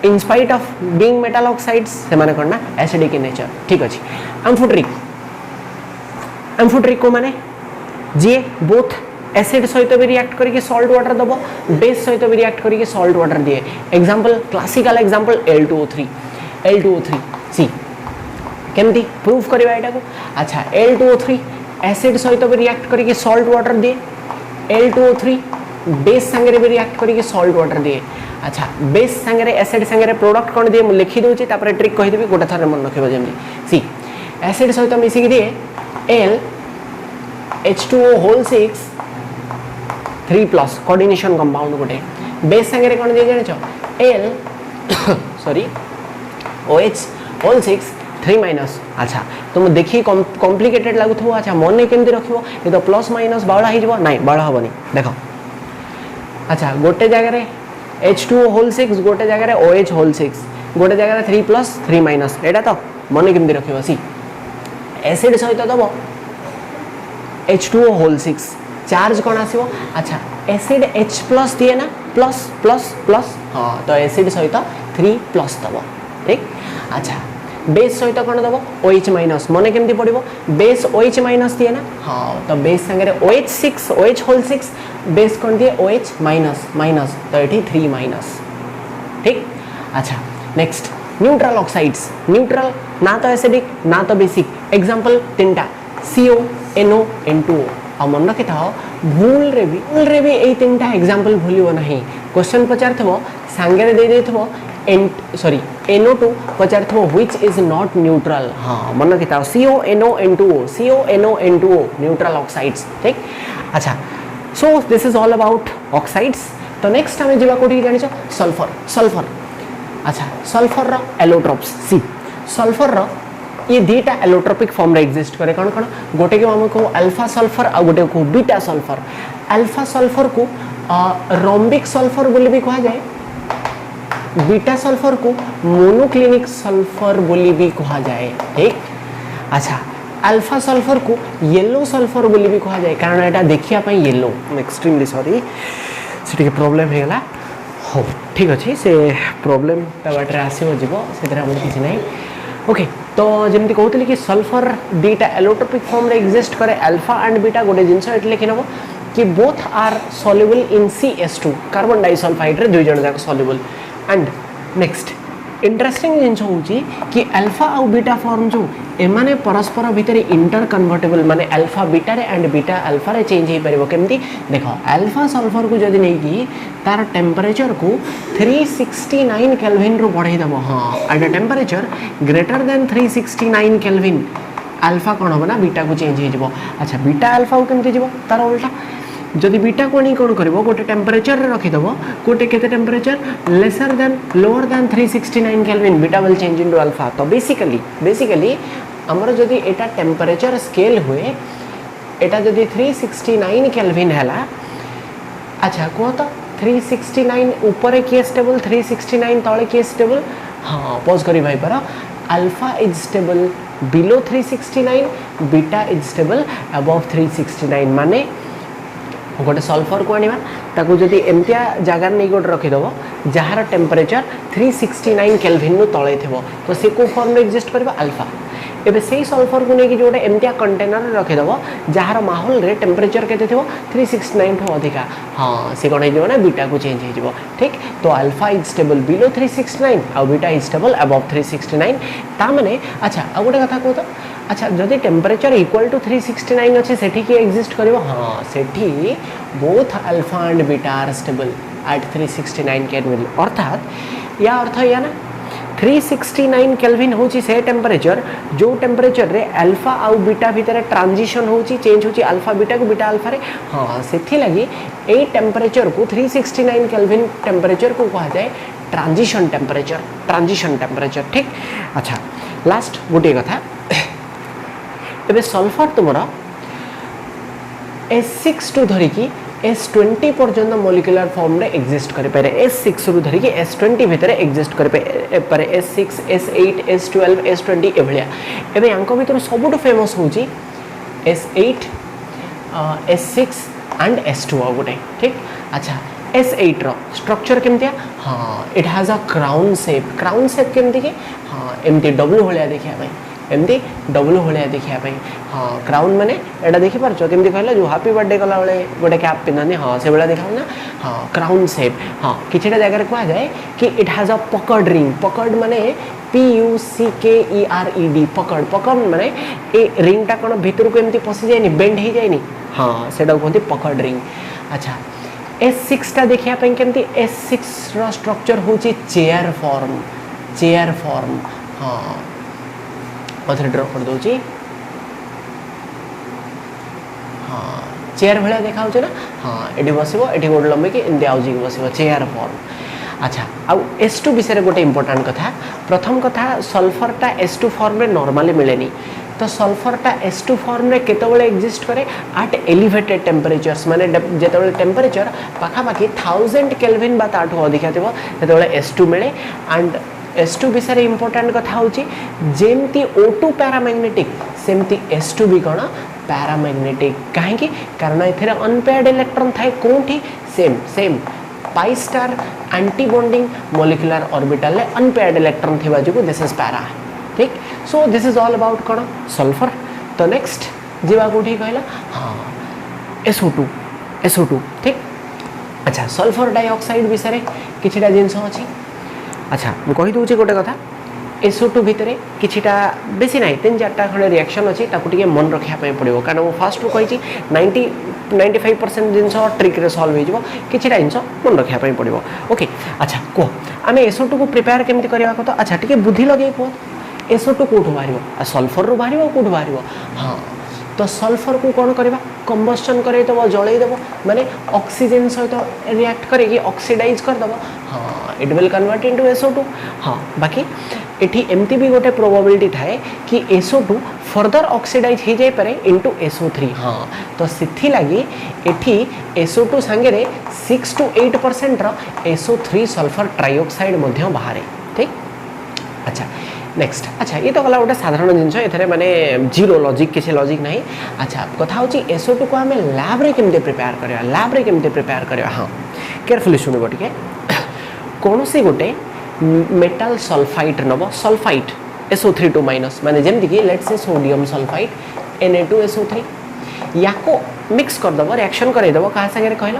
in spite of being metal oxides से माने करना एसिडिक इन नेचर ठीक अछि। एम्फोटेरिक को माने जे बोथ एसिड सहित भी रिएक्ट करके सॉल्ट वाटर दबो बेस सहित भी रिएक्ट करके सॉल्ट वाटर दिए एग्जांपल क्लासिकल एग्जांपल L2O3 सी केमती प्रूफ करबा एटा को अच्छा L2O3 एसिड सहित भी रिएक्ट करके सॉल्ट वाटर दिए L2O3 बेस संगे भी रिएक्ट करके सॉल्ट वाटर दिए अच्छा बेस संगे एसिड संगे प्रोडक्ट कोन दिए लिखि दोची तापर ट्रिक कहि देबी गोटा थरे मन रखिबो जेमती सी एसिड सहित मिसी दिए L H2O whole 6 3+ coordination compound गोटे बेस संगे कोन दिए जाने छ L सॉरी OH होल 6 3- अच्छा तुम देखी कॉम्प्लिकेटेड लागुथबो अच्छा मन केमती रखिबो ये तो प्लस माइनस बावळा ही जबो नाही बावळा हबनी देखो अच्छा गोटे जगह रे H2O होल 6 गोटे जगह रे OH होल 6 गोटे जगह रे 3+ 3- एटा तो मन केमती रखिबो सी एसिड सहित दबो H2O होल 6 चार्ज कोन आसीबो अच्छा एसिड H+ दिए ना प्लस हां तो एसिड सहित 3+ दबो ठीक अच्छा बेस सहित कोन दबो OH- मन केमती पड़िबो बेस OH- दिए ना हां तो बेस संगे OH होल 6 बेस कोन दिए OH- तो एठी 3- ठीक अच्छा नेक्स्ट न्यूट्रल ऑक्साइड्स न्यूट्रल ना तो एसिडिक ना तो बेसिक एग्जांपल तीनटा CO NO N2O आ मन रखि था भूल रे भी ए तीनटा एग्जांपल भूलिबो नहीं क्वेश्चन पचार थबो सांगे रे दे देथबो सॉरी NO2 पचार थो व्हिच इज नॉट न्यूट्रल। हाँ मन रखी था CONO N2O न्यूट्रल ऑक्साइड्स ठीक। अच्छा सो this is all about oxides. तो नेक्स्ट आम जावा कोठी जानिछ सल्फर। सल्फर अच्छा सल्फर रो एलोट्रोप्स सी सल्फर रो ये दीटा एलोट्रोपिक फॉर्म रे एग्जिस्ट करे कौन कौन गोटे को हम को अल्फा सल्फर आ गोटे को बीटा सल्फर। अल्फा सल्फर को रोम्बिक सल्फर बोली भी कहा जाए, बीटा सल्फर को मोनोक्लिनिक सल्फर बोली भी कहा जाए ठीक। अच्छा अल्फा सल्फर को येलो सल्फर बोली भी कहा जाए कारण एटा देखिया पई येलो। एक्सट्रीमली सॉरी से प्रॉब्लम हे गला हो ठीक अच्छे से प्रॉब्लम बाटर आसो जीव से किसी ना ओके। तो जमी कहते कि सल्फर दीटा एलोट्रोपिक फॉर्म रे एग्जिस्ट करे अल्फा एंड बीटा गोटे जिनस ये लिखि नब कि both are soluble in CH2 carbon disulphide रे दुई जन जाक सॉल्युबल। एंड नेक्स्ट इंटरेस्टिंग जिनस होची कि अल्फा और बीटा फॉर्म जो एमाने परस्पर भितर इंटर कन्वर्टेबल माने अल्फा बीटा रे एंड बीटा अल्फा रे चेंज हे परिबो केमती देखो अल्फा सल्फर को जदी नै कि तार टेम्परेचर को 369 केल्विन रो बढ़ाई दबो। हां at a temperature greater than 369 kelvin alpha कौन हम ना बीटा को चेंज हो। अच्छा बीटा अल्फा को केमती जीवो तार उल्टा जदि बीटा को नहीं कौन करिवो गोटे टेम्परेचर रे रखि दबो गोटे केते temperature lesser than lower than 369 kelvin beta will change into alpha. तो बेसिकली हमर जदि एटा टेम्परेचर स्केल हुए एटा जदि 369 केल्विन हैला। अच्छा कहो तो 369 ऊपर किए स्टेबल 369 तळे किए स्टेबल। हाँ पॉज करी भाई पर alpha is stable below 369 beta is stable above 369 माने गोटे सल्फर को आनिबा ताकू जदि एमतिया जगह नहीं गोटे रखिदेव जार टेम्परेचर 369 केल्विन नु तले थिबो तो से को फॉर्म में एग्जिस्ट करबा अल्फा। एबे से सल्फर को लेकिन गोटे एमतिया कंटेनर रखिदेव जार माहौल रे टेम्परेचर केते थिबो 369 ठो अधिका। हाँ से कोन हे ना बीटा को चेंज हे जिवो ठीक। तो अल्फा इज स्टेबल बिलो 369 और बीटा इज स्टेबल अबव 369 ता माने। अच्छा आ गोटे कथा को तो अच्छा जदि टेम्परेचर इक्वल टू 369 अच्छे सेठी की एग्जिस्ट करिवो। हाँ सेठी both alpha and beta are stable at 369 kelvin अर्थात या अर्थ या ना 369 केल्विन होची से टेम्परेचर जो टेम्परेचर रे अल्फा आउ बीटा भितर ट्रांजिशन होची चेंज होची अल्फा बीटा को बीटा अल्फा रे। हाँ सेठी लगी ए टेम्परेचर को 369 केल्विन टेम्परेचर को कहा जाए ट्रांजिशन टेम्परेचर ठीक। अच्छा लास्ट गोटे कथा एबे सल्फर तुमरा S6 टू धरिकी S20 पर्यंत मॉलिक्यूलर फॉर्म रे एग्जिस्ट करे पारे। S6 रु धरिकी S20 भितर एग्जिस्ट करे पारे S6 S8 S12 S20 एभलिया। एबे यांको भितर सबुठ फेमस होची S8 S6 एंड S2 गोटे ठीक। अच्छा S8 रो स्ट्रक्चर केमतिया। हाँ it has a crown shape केमति के। हाँ एमती W भलिया देखिया भाई एमती W भलिया देखिया भाई। हाँ क्राउन माने एटा देखि पारछो केमती कहला जो हैप्पी बर्थडे कला बेले गोटे कैप पिनने। हाँ से बेला देखा ना। हाँ क्राउन शेप। हाँ किछटा जगह कहा जाए कि इट हैज अ पकड़ रिंग। पकड़ माने PUCKERED पकड़ माने ए रिंगटा कोन भितर को एमती पसि जायनी बेंड ही जायनी। हाँ सेटा कहते पकड़ रिंग। अच्छा S6 टा देखिया पई केमती S6 रो स्ट्रक्चर होची चेयर फॉर्म। हाँ पथरे ड्रॉ कर दोची। हाँ चेयर भलिया देखा होचे ना। हाँ एठी बसिबो एठी गोड लंबे कि एंदी आउजी बसिबो चेयर फॉर्म। अच्छा आउ S2 विषय रे गोटे इंपोर्टेंट कथा प्रथम कथा सल्फर टा S2 फॉर्म रे नॉर्मली मिलेनी। तो सल्फर टा S2 फॉर्म रे केतबेले एग्जिस्ट करे एट एलिवेटेड टेम्परेचर्स माने जेतबेले टेम्परेचर पाखापाखि 1000 केल्विन बा ताठो अधिका थिबो तेतबेले S2 मिले। एंड S2 विषय इंपोर्टेंट कथा होची जेमती O2 पैरामैग्नेटिक सेमती S2 भी कौन पैरामैग्नेटिक कहीं कारण ए अनपेयर्ड इलेक्ट्रॉन थाए कोठी same pi star anti bonding molecular orbital ले अनपेयर्ड इलेक्ट्रॉन थिबा जो दिस इज पैरा ठीक। So this is all about कौन सल्फर। तो नेक्स्ट जीवा कोठी कहला। हाँ SO2 ठीक। अच्छा सल्फर डाइऑक्साइड विषय किछटा जिनस अछि। अच्छा मु कहि दोछि गोटे कथा SO2 भितर किछिटा बेसी ना 3-4टा खंडे रिएक्शन अच्छी ताकूटे मन रखा पड़ो कारण फास्ट कही 90-95% जिन ट्रिक सल्व हो किछिटा जिन मन रखा पड़ो ओके। अच्छा कह आम SO2 को प्रिपेयर केमती करवा कह अच्छा टी बुद्धि लगे कह SO2 कौटू बाहर सल्फर रू बाहर कौटू बाहर हाँ तो सल्फर को कौन करवा कंबस्टन करदेव जलईदेव माने ऑक्सीजन सहित रिएक्ट करके ऑक्सीडाइज करदेव हाँ it will convert into SO2 हाँ बाकी एठी एमती भी गोटे प्रोबेबिलिटी थाए कि SO2 फर्दर ऑक्सीडाइज हो जाए पारे इनटू SO3 हाँ तो सिथि लगी एठी SO2 सांगे 6 to 8% रो SO3 सल्फर ट्राइऑक्साइड मध्य बाहर ठीक। अच्छा नेक्स्ट अच्छा ये तो गला गोटे साधारण जिनस ये माने जीरो लॉजिक किसी लॉजिक नहीं। अच्छा कथा हूँ SO2 को आम लैब रे केमते प्रिपेयर करवा लैब रे केमते प्रिपेयर करवा हाँ केयरफुली शुणव टे कौन सी गोटे मेटल सल्फाइड नब सल्फाइड SO3 माइनस माने जमती कि लेट्स से सोडियम सल्फाइड Na2SO3 या को मिक्स करदेव रिएक्शन करदेव क्या सागर कहल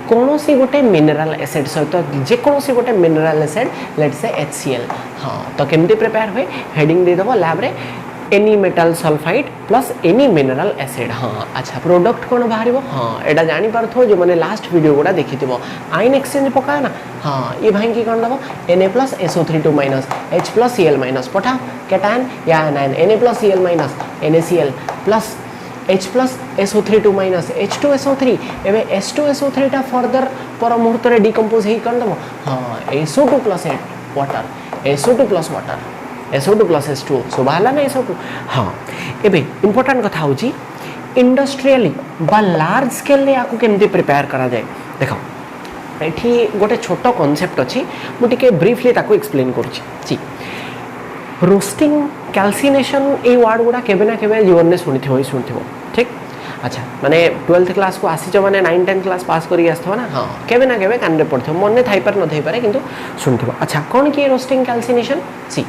कौन सी गोटे मिनरल एसिड सहित जेकोसी गोटे mineral acid let's say HCl हाँ तो केमती प्रिपेयर हुए हेडिंग देदेव लैब रे any metal sulphide plus any mineral acid हाँ। अच्छा प्रोडक्ट कौन बाहर हाँ यहाँ जापर जो मैंने लास्ट वीडियो गुड़ा देखी आयन एक्सचेंज पका ना हाँ ये भाई कौन दब Na+SO3 माइनस H+Cl माइनस पठाओ कैटायन या anion Na+Cl minus NaCl plus H+SO3 minus H2SO3 एवं H2SO3 टा फर्दर पर मुहूर्त में डिकम्पोज हो कर दब हाँ SO2 plus water SO2 plus water SO2 plus H2 सो बाहर ना SO2 हाँ एबे इम्पोर्टेंट कथा हूँ इंडस्ट्रियली बा लार्ज स्केल या केमती प्रिपेयर करा जाए देख ये गोटे छोट कॉन्सेप्ट अच्छी मुझे ब्रीफली एक्सप्लेन करुँची रोस्टिंग कैल्सिनेशन ये वार्ड गुड़ा केबे ना केबे जीवन में शुणी ठीक। अच्छा माने 12th क्लास को आसीच माने 9-10 क्लास पास करी आसथो ना हाँ केबे ना केबे कान रे पड़थो मन थाई पार न थाई पारे किंतु सुनथिबो। अच्छा कौन किए रोस्टिंग कैल्सिनेशन सी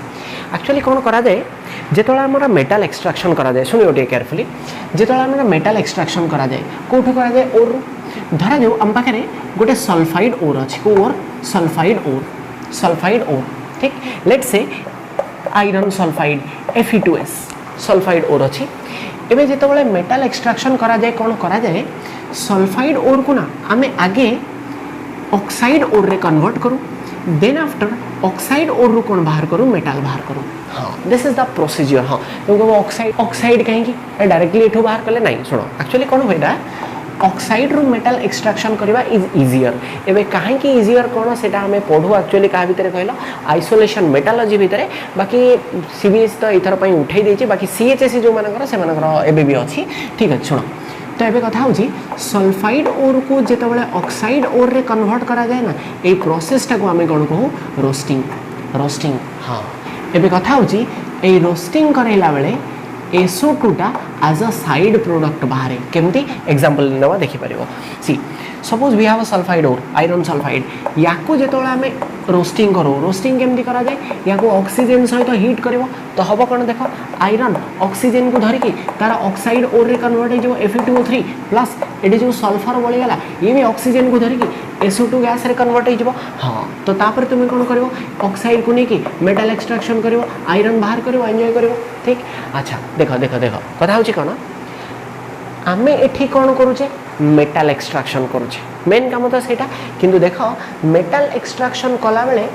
एक्चुअली कौन करा जाए जेतोला हमरा मेटल एक्सट्रैक्शन करा जाए सुनियो टे केयरफुली जेतोला हमरा मेटल एक्सट्रैक्शन करा जाए कोठो करा जाए ओर धरा जाऊ हम पाखे गोटे सल्फाइड ओर अच्छी को ओर सल्फाइड ओर ठीक let's say iron sulphide Fe2S sulphide ओर अच्छी एवं जिते मेटल एक्सट्रैक्शन करा जाए कौन करा जाए सल्फाइड ओर को ना आम आगे ऑक्साइड ओर रे कन्वर्ट करूँ देन आफ्टर ऑक्साइड ओर रू कौन बाहर करूँ मेटल बाहर करूँ हाँ दिस इज द प्रोसीजर हाँ क्योंकि ऑक्साइड कहीं डायरेक्टली एठू बाहर कले नहीं शुण एक्चुअली कौन हुआ ऑक्साइड रू मेटल एक्सट्रैक्शन करवा इज इजियर एवं कहीं इजियर कौन से आम पढ़ू एक्चुअली क्या भितर कहल आइसोलेशन मेटालॉजी भितर बाकी CBSE तो इथर उठे देती बाकी CHSE जो मानकर से एबे भी अच्छी ठीक है शुण तो ये कथा हूँ सल्फाइड ओर को जिते ऑक्साइड ओर रे कन्वर्ट करा जाए ना ये प्रोसेसटा को आम कौन कहूँ रोस्टिंग हाँ ये कथा हूँ रोस्टिंग कराइला बेले SO2 टा एज अ साइड प्रोडक्ट बाहर केमती एग्जांपल नवा देखि परिबो सी suppose we have a sulphide or iron sulphide याको जेतोला हमें रोस्टिंग करो रोस्टिंग केमती करा जाए याको ऑक्सीजन सहित हीट करिवो तो हबो कोन देखो आयरन ऑक्सीजन को धरिकी तार ऑक्साइड ओर रे कन्वर्ट हो Fe2O3 प्लस एडी जो सल्फर बळी गला ये भी ऑक्सीजन को धरिकी SO2 गैस रे कन्वर्ट हो हाँ तो तापर तुम कौन कर ऑक्साइड को लेकिन मेटल एक्सट्रैक्शन कर आयरन बाहर कर एंजॉय कर ठीक। अच्छा देख देख देख कथा हूँ कौन आम एठी कौन करुचे मेटल एक्सट्रैक्शन करुचे मेन काम तो सेटा किंतु देख मेटल एक्सट्रैक्शन कला बेले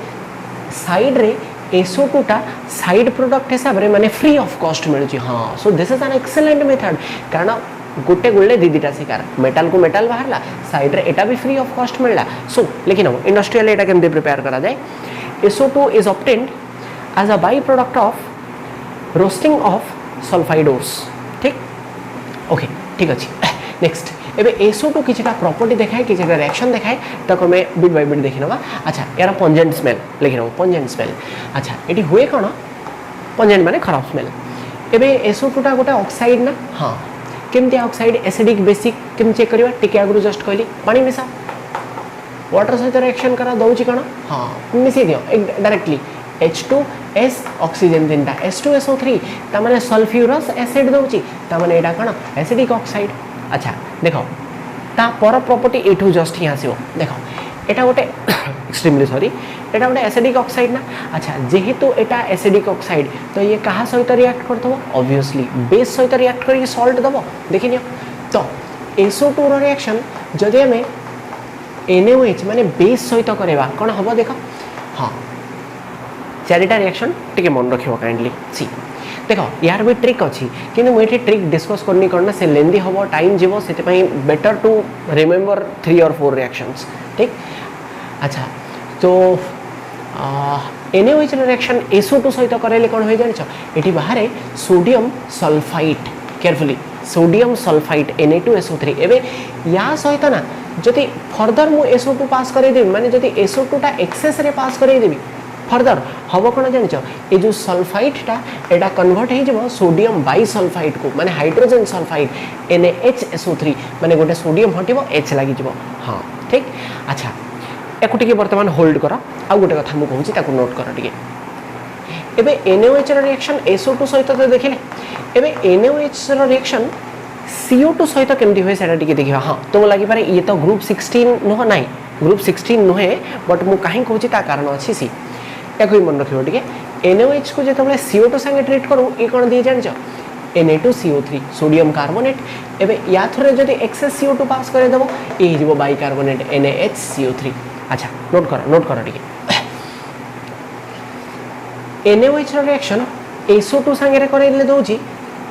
साइड रे SO2 टा साइड प्रोडक्ट हिसाब रे माने फ्री ऑफ कॉस्ट मिलुची हाँ सो this is an excellent method कारण गोटे गुले दीटा शिकार मेटल को मेटल बाहरला साइड रे एटा भी फ्री ऑफ कॉस्ट मिलला सो लेकिन इंडस्ट्रियल एटा केमते प्रिपेयर करा जाए SO2 is obtained as a by product of roasting of sulphide ores ठीक ओके ठीक अच्छे नेक्स्ट एबे SO2 किसी प्रॉपर्टी देखाए किसी रिएक्शन देखाए ताको मैं बिट बाय बिट देखि नबा। अच्छा यार पंजेंट स्मेल लिखि नबो पंजेंट स्मेल अच्छा एटी हुए कौन पंजेंट माने खराब स्मेल एबे SO2 टा गोटे ऑक्साइड ना हाँ केमती ऑक्साइड एसिडिक बेसिक केम चेक करवा टिके आगु जस्ट कहली पानी मिसा वाटर सहित रिएक्शन करा दउची कौन हाँ मिसई दियो डायरेक्टली H2S ऑक्सीजन 3टा H2SO3 तामाने सल्फ्यूरस एसिड दउची तामाने एटा कौन एसिडिक ऑक्साइड। अच्छा देख ता पर प्रॉपर्टी एठू जस्ट ही आसीबो देख एटा गोटे एक्सट्रीमली सॉरी एटा गोटे एसिडिक ऑक्साइड ना अच्छा जेहेतु एटा एसिडिक ऑक्साइड तो ये कहा सहित रिएक्ट करदब ऑब्वियसली बेस सहित रिएक्ट करके सॉल्ट दब देखिनियो तो SO2 रो रिएक्शन जदि हमें NaOH माने बेस सहित करबा कोन हबो देखो हां चारिटा रिएक्शन टिके मन रखियो काइंडली सी देखो यार भी ट्रिक अच्छी कि मुझे ट्रिक डिस्कस करनी करना से लेंदी हम टाइम जीव से बेटर टू रिमेम्बर 3 और 4 रिएक्शंस ठीक अच्छा तो NaOH रिएक्शन SO2 सहित करेले कौन हो जानिछ एठी बाहर sodium sulphite carefully sodium sulphite Na2SO3 एबे या सहित ना जदि फर्दर मु SO2 पास करे देबी माने जदि SO2 टा एक्सेस रे पास करे देबी फर्दर हम कौन जानिछ ये जो सल्फाइटा एटा कन्वर्ट हो सोडियम बाइसल्फाइट को माने हाइड्रोजन सल्फाइड NaHSO3 माने गोटे सोडियम हटिबो H लागि जिवो हां ठीक अच्छा एको टिके वर्तमान होल्ड करा आ गोटे कथा मु कहूची ताको नोट करा टिके एबे NaOH रो रिएक्शन SO2 सहित तो देखिले एबे NaOH रो रिएक्शन CO2 सहित केमती होय सेटा टिके देखिबा हां तो लागि पारे ये तो ग्रुप 16 नो नाही ग्रुप 16 नुहे बट मु काहे कहूची ता कारण अछि सी एको मन रखियो टिके NaOH को जेतबले CO2 संगे ट्रीट करू ए कोन दिए जानिछ Na2CO3 सोडियम कार्बोनेट एबे या थरे जदि एक्सेस CO2 पास करे देबो ए हिजबो बाइकार्बोनेट NaHCO3 अच्छा नोट करो टिके NaOH रो रिएक्शन SO2 संगे करे दोची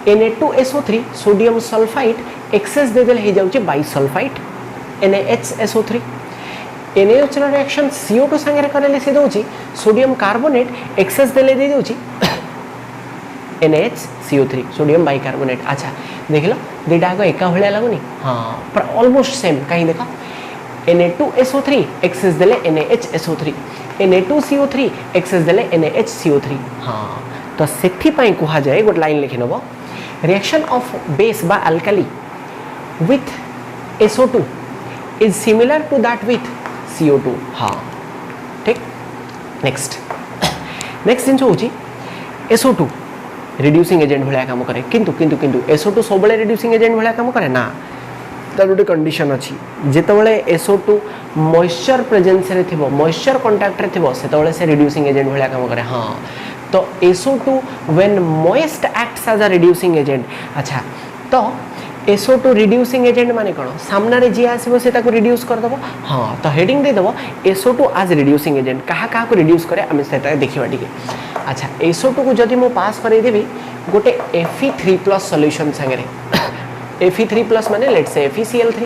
Na2SO3 सोडियम सल्फाइड एक्सेस दे देले हे जाउची बाइसल्फाइड NaHSO3 NaOH रो रिएक्शन CO2 संगे करले से दोची सोडियम कार्बोनेट एक्सेस देले दे दोची NaHCO3 सोडियम बाइकार्बोनेट अच्छा देखिलो दुटा को एका भलिया लागुनी हां पर ऑलमोस्ट सेम कहीं देखो Na2SO3 एक्सेस देले NaHSO3 Na2CO3 एक्सेस देले NaHCO3 हां तो सेथि पई कुहा जाय गोट लाइन लिखि नबो रिएक्शन ऑफ बेस बा alkali with SO2 is similar to that with CO2 हाँ ठीक नेक्स्ट जिन होची SO2 रिड्यूसिंग एजेंट भलिया काम करे किंतु किंतु किंतु SO2 सबले रिड्यूसिंग एजेंट भलिया काम करे ना तार गोटे कंडीशन अच्छी जेतबले SO2 मॉइस्चर प्रेजेंस रे थिबो मॉइस्चर कांटेक्ट रे थिबो सेतबले से रिड्यूसिंग एजेंट भलिया काम करे हाँ तो SO2 when moist acts as a reducing agent अच्छा तो SO2 रिड्यूसिंग एजेंट माने कोन सामना रे जे आसीबो से ताको रिड्यूस कर दबो हां तो हेडिंग दे दबो SO2 एज रिड्यूसिंग एजेंट कहा कहा को रिड्यूस करे हम सेटा देखिबा ठीक अच्छा SO2 को जदि मो पास करे देबी गोटे Fe3+ सॉल्यूशन संगे रे Fe3+ माने लेट्स से FeCl3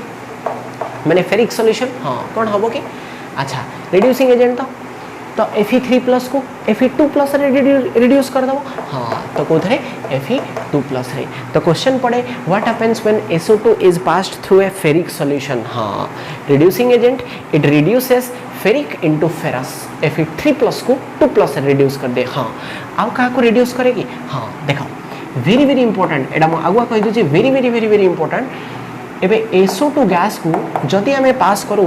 माने फेरिक सॉल्यूशन हां कोन हबो के अच्छा रिड्यूसिंग एजेंट तो Fe3+ को Fe2+ रे रिड्यूस कर दबो हां तो कोथरे Fe2+ रे तो क्वेश्चन पड़े what happens when SO2 is passed through a ferric solution हां reducing agent it reduces ferric into ferrous Fe3+ को 2+ रे रिड्यूस कर दे हां आउ का को रिड्यूस करेगी हां देखो वेरी वेरी इंपोर्टेंट एडा म आगुआ कहि दो very very very very important एबे SO2 गैस को जदि हमें पास करू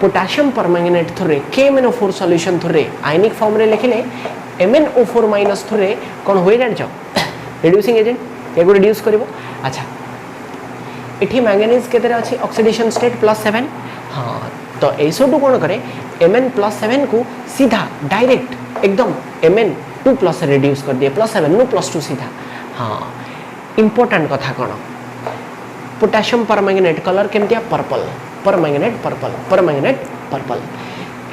potassium permanganate through KMnO4 solution through ionic form रे लिखिले MnO4- थ्रू कोन होय जान छ रिड्यूसिंग एजेंट एगो रिड्यूस करबो अच्छा एठी मैंगनीज केते रे अछि ऑक्सीडेशन स्टेट +7 हां तो SO2 कोन करे Mn+7 को सीधा डायरेक्ट एकदम Mn2+ रिड्यूस कर दिए +7 नो +2 सीधा हां इंपोर्टेंट कथा कोन पोटेशियम परमैंगनेट कलर केमतिया purple permanganate purple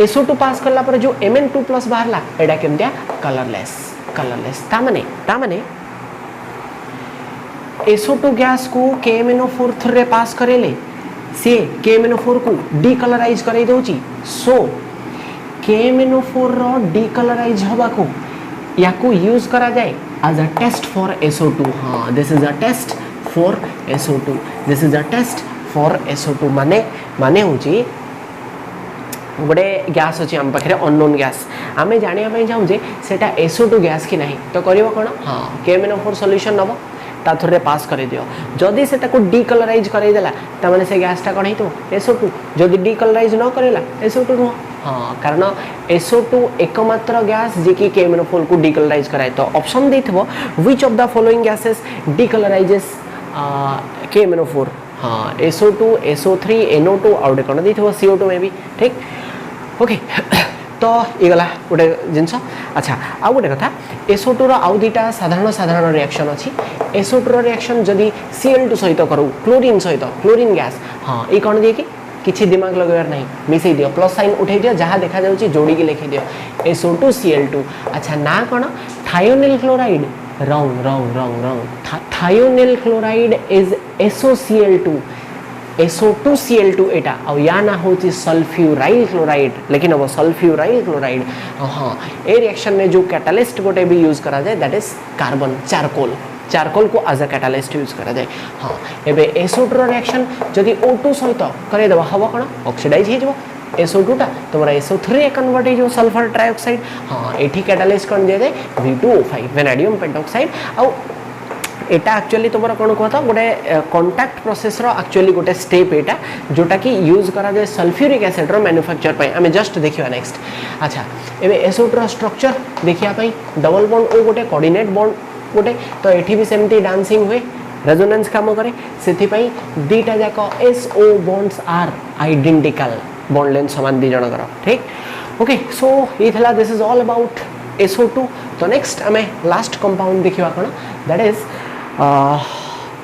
SO2 pass करला पर जो Mn2+ बाहरला एडा केमतिया कलरलेस ता माने SO2 गैस को KMnO4 थ्रू पास करेले से KMnO4 को डीकलराइज करे दोची सो KMnO4 रो डीकलराइज हवा को या को यूज करा जाए as a test for SO2 हां this is a test for SO2 माने होची गोटे गैस अच्छी आम पाखे अननोन गैस आम जाना चाहूँ सेटा SO2 गैस कि नहीं तो करिवो कोन हाँ KMnO4 सॉल्यूशन नब ता थ्रू पास कर दियो जदि से ताको डीकलराइज करे देला ता माने से गैसटा कोन हेतो SO2 जदि डीकलराइज न करेला SO2 नो हाँ कारण SO2 एकमात्र गैस जे कि KMnO4 को डीकलराइज कराए तो ऑप्शन देथिबो which of the following gases decolourises KMnO4 हाँ SO2 SO3 NO2 आउट कोन देथिबो CO2 में भी ठीक ओके तो ये गला गोटे जिनस अच्छा आउ गोटे कथा SO2 रो आउ दुटा साधारण साधारण रिएक्शन अच्छी SO2 रो रिएक्शन जदि Cl2 सहित करूँ क्लोरीन सहित क्लोरीन गैस हाँ ये कौन दिए कि किसी दिमाग लगेबार नहीं मिसई दियो प्लस साइन उठे दियो जहाँ देखा जाउची जोड़ी की लिखि दियो SO2 Cl2 अच्छा ना कौन thionyl chloride wrong wrong wrong wrong thionyl chloride is SOCl2 SO2 Cl2 एटा और या ना होची सल्फ्यूराइल क्लोराइड लेकिन अब सल्फ्यूराइल क्लोराइड हाँ ए रिएक्शन में जो कैटालिस्ट गोटे भी यूज करा जाए that is carbon charcoal charcoal को एज अ कैटालिस्ट यूज करा जाए हाँ एबे SO2 रो रिएक्शन जदि O2 सहित करे दबा हवा कण ऑक्सीडाइज हे जबो SO2 टा तमरा SO3 कन्वर्ट हे जो सल्फर ट्राइऑक्साइड हाँ एठी कैटालिस्ट कौन दिया जाए V2O5 वेनाडियम पेंटॉक्साइड और एटा एक्चुअली तुम कौन कहता गोटे कंटाक्ट प्रोसेस रो एक्चुअली गोटे स्टेप एटा जोटा कि यूज करा जाए सल्फ्यूरिक एसिड रो मैन्युफैक्चर पे आमे जस्ट देखिबा नेक्स्ट अच्छा एबे SO2 रो स्ट्रक्चर देखिया पई डबल बॉन्ड ओ गोटे कोऑर्डिनेट बॉन्ड गोटे तो एठी भी सेमती डांसिंग हुए रेजोनेंस काम करे सेथि पई दीटा जाको SO bonds are identical bond length समान दी जण करो ठीक ओके सो ये थला this is all about SO2 तो नेक्स्ट आमे लास्ट कंपाउंड देखिबा कोन that is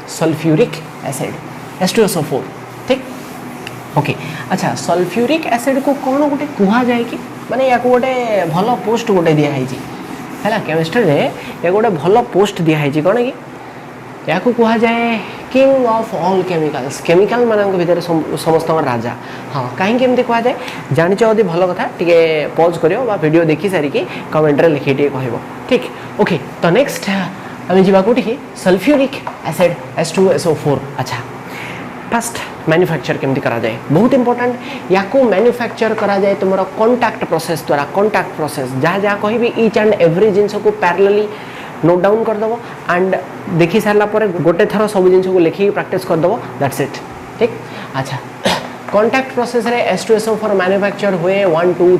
sulphuric acid H2SO4 ठीक ओके अच्छा सल्फ्यूरिक एसिड को कौन गोटे कहा जाए कि माने या गोटे भल पोस्ट गोटे दिया है है केमिस्ट्री रे या गोटे भल पोस्ट दिया है कौन कि या कहा जाए king of all chemicals chemical मान भर समस्त राजा हाँ कहीं कह जाए जानिच यदि भल कथा टे पॉज करियो वीडियो देखी सारिकी कमेंट रे लिखी टे कहबो ठीक ओके तो नेक्स्ट आम जावा कौटी सल्फ्यूरिक एसिड H2SO4 अच्छा फर्स्ट मैन्युफैक्चर केमती करा जाए बहुत इंपोर्टेंट या को मैन्युफैक्चर करा जाए तुम कांटेक्ट प्रोसेस द्वारा कांटेक्ट प्रोसेस जहाँ जहाँ कहि ईच एंड एवरी जिनस को पैरेलली नोट डाउन करदेव एंड देखी सारा गोटे थर सब जिन को लिखिक प्रैक्टिस करदेव दैट्स इट ठीक अच्छा कांटेक्ट प्रोसेस रे H2SO4 मैन्युफैक्चर हुए 1 2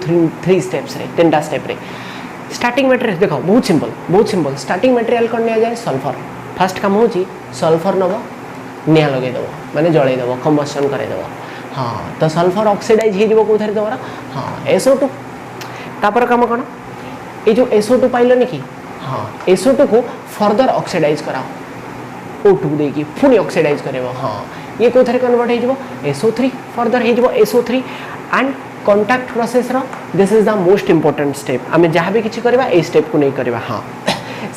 3 स्टेप्स रे 3टा स्टेप रे स्टार्टिंग मटेरियल देखो बहुत सिंपल स्टार्टिंग मटेरियल कौन नि जाए सल्फर फास्ट काम होची सल्फर नब निया लगेदेव माने जलैदेव कंबशन करदेव हाँ तो सल्फर ऑक्सीडाइज हो कौन तुम हाँ SO2 तापर काम कौन ये जो SO2 पाइलनि कि हाँ SO2 को फर्दर ऑक्सीडाइज कराओ O2 देकी पुणी ऑक्सीडाइज कर हाँ ये कौन कन्वर्ट हो SO3 फर्दर हो SO3 एंड कांटेक्ट प्रोसेस रो this is the most important step आमे जहाँ भी किसी करबा ए स्टेप को नहीं करबा हाँ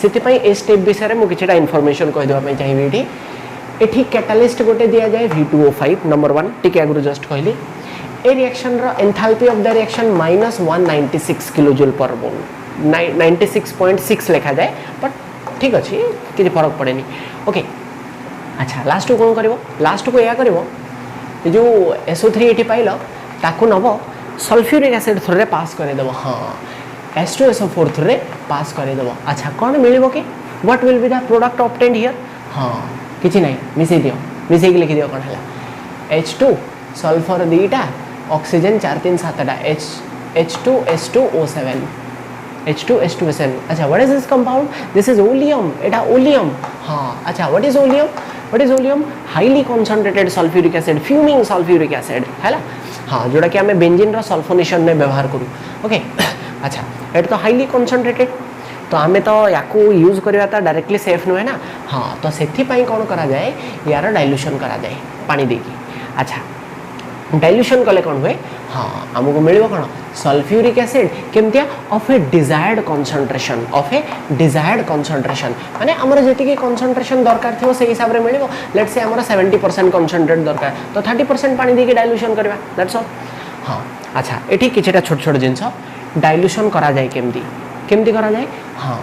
से ए स्टेप विषय में किछटा इनफॉरमेशन कह देबा चाहिए एठी कैटालिस्ट गोटे दिया जाए V2O5 नंबर 1 टिके आगु जस्ट कहली ए रिएक्शन रो enthalpy of the reaction -196 kilojoule per mole 96.6 लिखा जाए बट ठीक अच्छे किसी फरक पड़ेनी ओके अच्छा लास्ट को कौन करिवो लास्ट को या करिवो जो SO3 एठी पाइल ताकू नब सल्फ्यूरिक एसिड थ्रू रे पास करदेव हाँ H2SO4 थ्रू रे पास करदेव अच्छा कौन मिल कि what will be the product obtained here हाँ किसी नहीं मिसई दियो मिसई लिखि दियो कौन है H2 sulphur दीटा oxygen 4 3 7टा H2S2O7 H2S2SN अच्छा what is this compound this is oleum Etah oleum हाँ अच्छा what is oleum highly concentrated sulphuric acid fuming sulphuric acid है ना हाँ जोड़ा कि आम बेंजीन रो सल्फोनेशन में व्यवहार करूँ ओके अच्छा ये तो हाईली कॉन्सनट्रेटेड तो आम तो या यूज करवा डायरेक्टली सेफ नुहे ना हाँ तो से कौन करा जाए यार डाइल्यूशन करा जाए पानी देकी अच्छा डाइल्यूशन कले कौन हुए हाँ आमको मिल कौन सल्फ्यूरिक एसिड केमतिया ऑफ ए डिजायर्ड कंसंट्रेशन माने आमर जेतिकी कंसंट्रेशन दरकार थो से हिसाब रे मिलिबो लेट्स से आमर 70% कंसंट्रेट दरकार तो 30% पानी देके डाइल्यूशन करबा दैट्स ऑल हाँ अच्छा एठी किछटा छोट छोट जिंस डाइल्यूशन करा जाए केमती करा जाए हाँ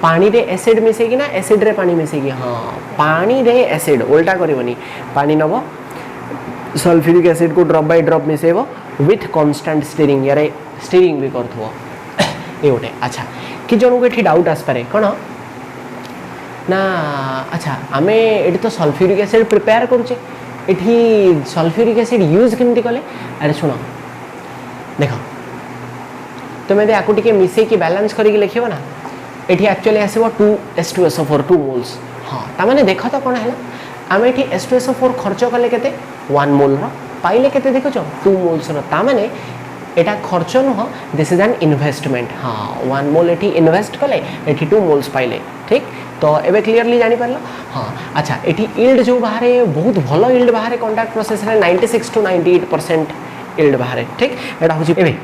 पानी रे एसिड मिसेगी ना एसिड रे पानी मिसेगी हाँ पानी रे एसिड उल्टा करबनी पानी नब सल्फ्यूरिक एसिड को ड्रॉप बाय ड्रॉप मिसेबो विथ कांस्टेंट स्टीरिंग यार स्टीरिंग भी करथो ये गोटे अच्छा कि जन को ये डाउट आसपे कौन ना अच्छा आमे ये तो सल्फ्यूरिक एसिड प्रिपेयर करुचे ये सल्फ्यूरिक एसिड यूज केमती कले अरे शुण देख तुम्हें या मिसेकी बैलेंस करके लिखो ना ये एक्चुअली आसो 2H2SO4 2 मोल्स हाँ ताने देख तो कौन है आम ये H2SO4 खर्च कले के 1 मोल पाइले के देखुच 2 मोल्स ताने एटा खर्च नुह दिस इज एन इन्वेस्टमेंट हाँ 1 मोल एठी इन्वेस्ट कले एठी 2 मोल्स पाइले ठीक तो एबे क्लियरली जानी परलो हाँ अच्छा एठी यील्ड जो बाहरे बहुत भलो यील्ड बाहरे कॉन्टैक्ट प्रोसेस रे 96 टू 98% यील्ड बाहरे ठीक एटा होची एबे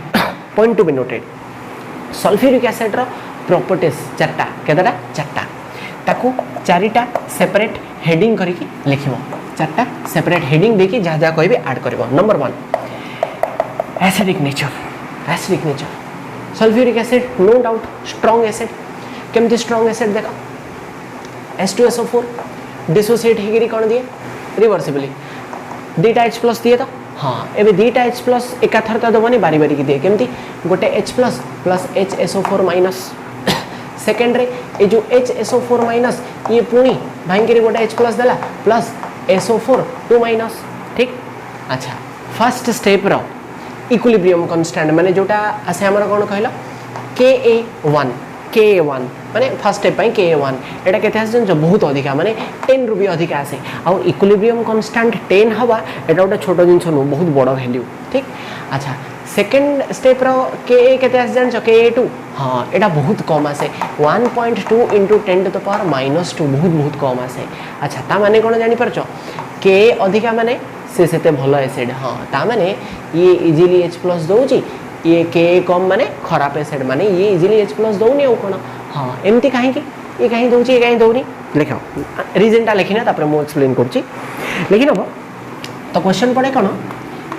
point to be noted sulphuric acid रो प्रॉपर्टीज चारटा केदाटा चारटा ताकू चारिटा सेपरेट हेडिंग करिकी लिखिबो चारटा सेपरेट हेडिंग देकी जहाँ जहाँ कहबे ऐड करबो number 1 acidic nature sulphuric acid no doubt strong acid केमती स्ट्रांग एसिड देखा H2SO4 डिसोसिएट हेगिरी कौन दिए रिवर्सिबली दीटा H प्लस दिए तो हाँ एबे दीटा H प्लस एकाथर तो दबनी बारी बारी की दिए केमती गोटे H plus plus HSO4 minus second रे ये जो HSO4 माइनस ये पुणी भाई गोटे H प्लस देला प्लस SO4 2 माइनस ठीक अच्छा फर्स्ट स्टेप रो इक्विलिब्रियम कांस्टेंट माने जोटा आसे हमर कोन कहला Ka1 माने फर्स्ट स्टेप पई Ka1 एटा केते आसे जो बहुत अधिका माने 10 रुपी अधिका आसे आ इक्विलिब्रियम कांस्टेंट 10 हवा एटा गोटे छोटो जिंस नु बहुत बड़ वैल्यू ठीक अच्छा सेकेंड स्टेप रो Ka केते आसे जान Ka2 हां एटा बहुत कम आसे 1.2 * 10 टू द पावर -2 बहुत कम आसे अच्छा ता माने कोन जानि परछो Ka अधिका माने से सेते भलो एसिड हाँ ता माने ये इजीली H प्लस दउची ये Ka कम माने खराब एसिड माने ये इजीली H प्लस दउनी औ कोन हाँ एमती काहे कि ये काहे दउची ये काहे दउनी लिखो रीजन टा लिखिना तापर मो एक्सप्लेन करची लेकिन अब तो क्वेश्चन पड़े कोन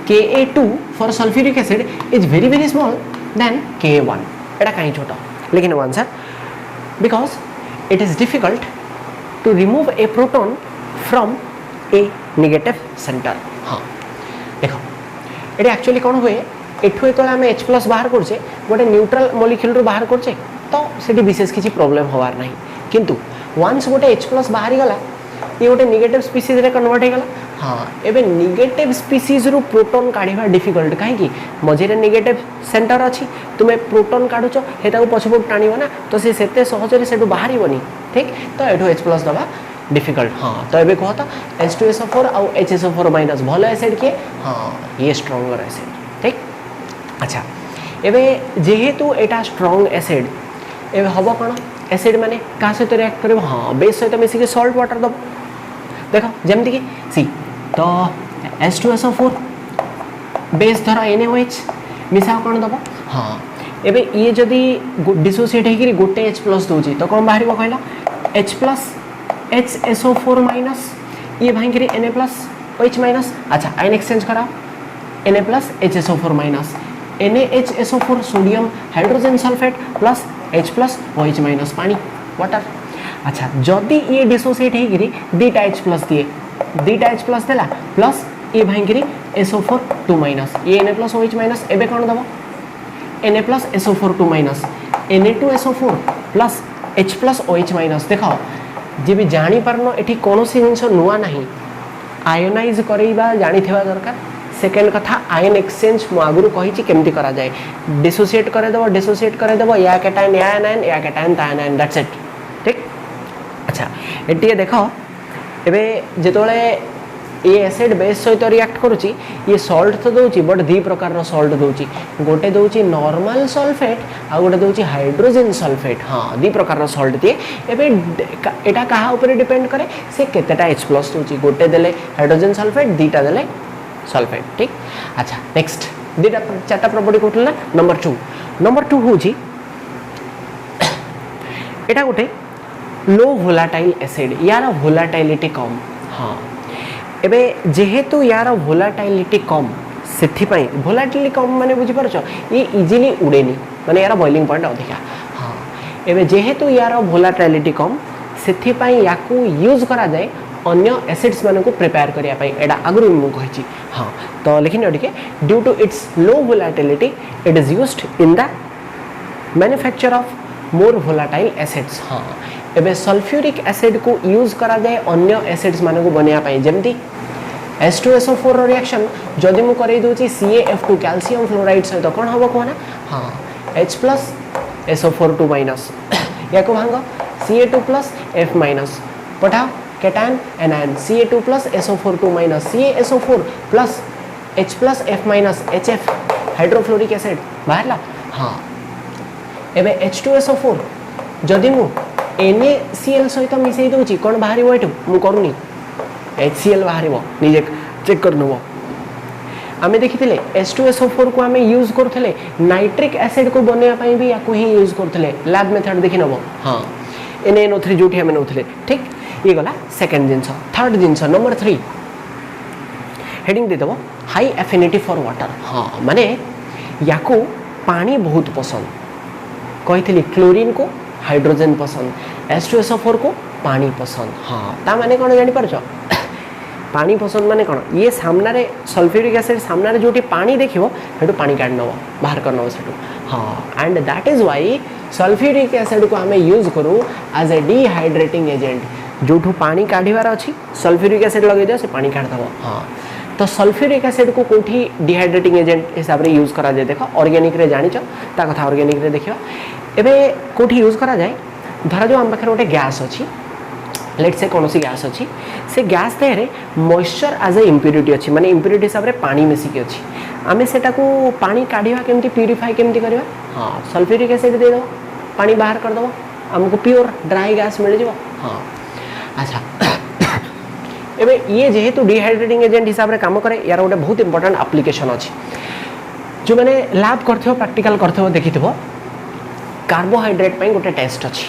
Ka2 for sulphuric acid is very small then Ka1 एटा काहे छोटा लेकिन answer because it is difficult to remove a proton from a negative centre हाँ देखो ये एक्चुअली कौन हुए एठू जो आम H प्लस बाहर करछे गोटे न्यूट्रल मॉलिक्यूल रो बाहर करछे तो सेठी विशेष किसी प्रॉब्लम होवार नहीं किंतु वंस गोटे H प्लस बाहर गला ये गोटे नेगेटिव स्पीसीज रे कन्वर्ट हो गला हाँ एबे नेगेटिव स्पीसीज रो प्रोटॉन काढिबा डिफिकल्ट काहे कि मझे नेगेटिव सेंटर अच्छी तुमे प्रोटॉन काढुचो हेता को पछपट टाणिबो ना तो से सेते सहजरे सेठू बाहरिबोनी ठीक तो एठू H प्लस दबा डिफिकल्ट हाँ तो ये कहता H2SO4 और HSO4 माइनस भलो एसिड किए हाँ ये स्ट्रॉन्गर एसिड ठीक अच्छा एबे जेहेतु एटा स्ट्रॉन्ग एसिड एबे हबो कोन एसिड माने का सहित रिएक्ट करबो हाँ बेस सहित मिसी के सॉल्ट वाटर दब देखो जेमति कि सी तो H2SO4 बेस धरा NaOH मिसा कोन दब हाँ एबे ये जदी डिसोसिएट हेकि गोटे H प्लस दोची तो कोन बाहरिबो कहला H प्लस HSO4 माइनस ये भाई Na प्लस OH माइनस अच्छा आयन एक्सचेंज करा Na plus HSO4 minus NaHSO4 sodium hydrogen sulphate plus H plus OH minus पानी वाटर अच्छा जदि ये डिसोसिएट हेगिरी दीटा H प्लस दिए दीटा H प्लस देला प्लस ये भाई SO4 2 माइनस ये Na प्लस OH माइनस एबे कौन दबो Na plus SO4 2 minus Na2SO4 plus H plus OH minus देखो जी भी जानी पारनो एठी कोनोसी जिंस नुआ नहीं आयोनाइज करैबा जानी थेबा दरकार सेकेंड कथा आयन एक्सचेंज मु आगुरु कहिछि केमती करा जाय डिसोसिएट करे देबो या कैटायन या आयन या कैटायन ता आयन दैट्स इट ठीक अच्छा एटी देखो एबे जेतोले ये एसिड बेस सहित रिएक्ट करूची ये सॉल्ट तो दोची बट दी प्रकार रो सॉल्ट दोची गोटे दोची नॉर्मल सल्फेट आ गोटे दोची हाइड्रोजन सल्फेट हाँ दी प्रकार रो सॉल्ट दिए एबे एटा कहा ऊपर डिपेंड करे से केतेटा H प्लस दोची गोटे देले हाइड्रोजन सल्फेट दीटा देले सल्फेट ठीक अच्छा नेक्स्ट दीटा चारटा प्रॉपर्टी कोठला नंबर 2 होची एटा गोटे लो वोलाटाइल एसिड यार वोलाटिलिटी कम हाँ एबे जेहेतु यार वोलाटिलिटी कम से वोलाटिलिटी कम माने बुझी पारछ ये इजीली उड़ेनी माने यार बॉइलिंग पॉइंट अधिका हाँ एबे जेहेतु यार वोलाटिलिटी कम से याकू यूज करा जाए अन्य एसिड्स माने को प्रिपेयर करिया पई एडा आगरु मु कहिची हाँ तो लेकिन एडिके due to its low volatility it is used in the manufacture of more volatile acids हाँ एबे सल्फ्यूरिक एसिड को यूज करा जाए अन्य एसिड्स माने को बनिया पई जेमती H2SO4 रो रिएक्शन जदि मु करै दोची CaF2 कैल्शियम फ्लोराइड सहित कोन हबो कोना हाँ H प्लस SO4 2 माइनस या को भांग Ca2 प्लस F माइनस पठाओ cation anion Ca2 plus SO4 2 minus CaSO4 plus H plus F minus HF hydrofluoric acid बाहरला हाँ एबे H2SO4 जदि मु NaCl सहित मिसई दउची कोन बाहरिबो एठू मु करूनी HCl बाहरिबो निजे चेक कर नबो आमे देखिथिले H2SO4 को आमे यूज करथले नाइट्रिक एसिड को बनया पई भी याको ही यूज करथले लैब मेथड देखि नबो हां NaNO3 जोठी आमे नउथले ठीक ये गला सेकंड जिंस थर्ड जिंस नंबर 3 हेडिंग दे दबो हाई एफिनिटी फॉर वाटर हां माने याको पानी बहुत पसंद कहिथिली क्लोरीन को हाइड्रोजन पसंद H2SO4 को पानी पसंद हाँ ता माने कोन जानि परछो पानी पसंद माने कोन ये सामना रे सल्फ्यूरिक एसिड सामना रे जोटी पानी देखिबो हेटु पानी काढ नबो बाहर कर नबो सेटु हाँ and that is why sulphuric acid को हमें यूज करू एज ए डिहाइड्रेटिंग एजेंट जोठू पानी काढिवार अछि सल्फ्यूरिक एसिड लगे दियो से पानी काढ दबो हाँ तो सल्फ्यूरिक एसिड को कोठी डिहाइड्रेटिंग एजेंट हिसाब रे यूज करा जाय देखो ऑर्गेनिक रे जानिचो ता कथा ऑर्गेनिक रे देखिबा एबे कोठी यूज करा जाय धरा जो हम पाखे गोटे गैस अच्छी लेट्स से कौन सी गैस अच्छी से गैस देहरे मॉइस्चर एज ए इम्प्यूरिटी अच्छी माने इम्प्यूरिटी हिसाब रे पानी मिसिकी अच्छी आमे सेटा को पानी काढिबा केमती प्यूरिफाई केमती करबा हां सल्फ्यूरिक एसिड दे दो पानी बाहर कर दो हमको प्योर ड्राई गैस मिल जिवो हां अच्छा एबे ये जेहेतु डिहाइड्रेटिंग एजेंट हिसाब रे काम करे यार गोटे बहुत इंपोर्टेंट एप्लीकेशन अच्छी जो मैंने लैब करथियो प्रैक्टिकल करथियो देखिथिबो कार्बोहाइड्रेट पे गोटे टेस्ट अच्छी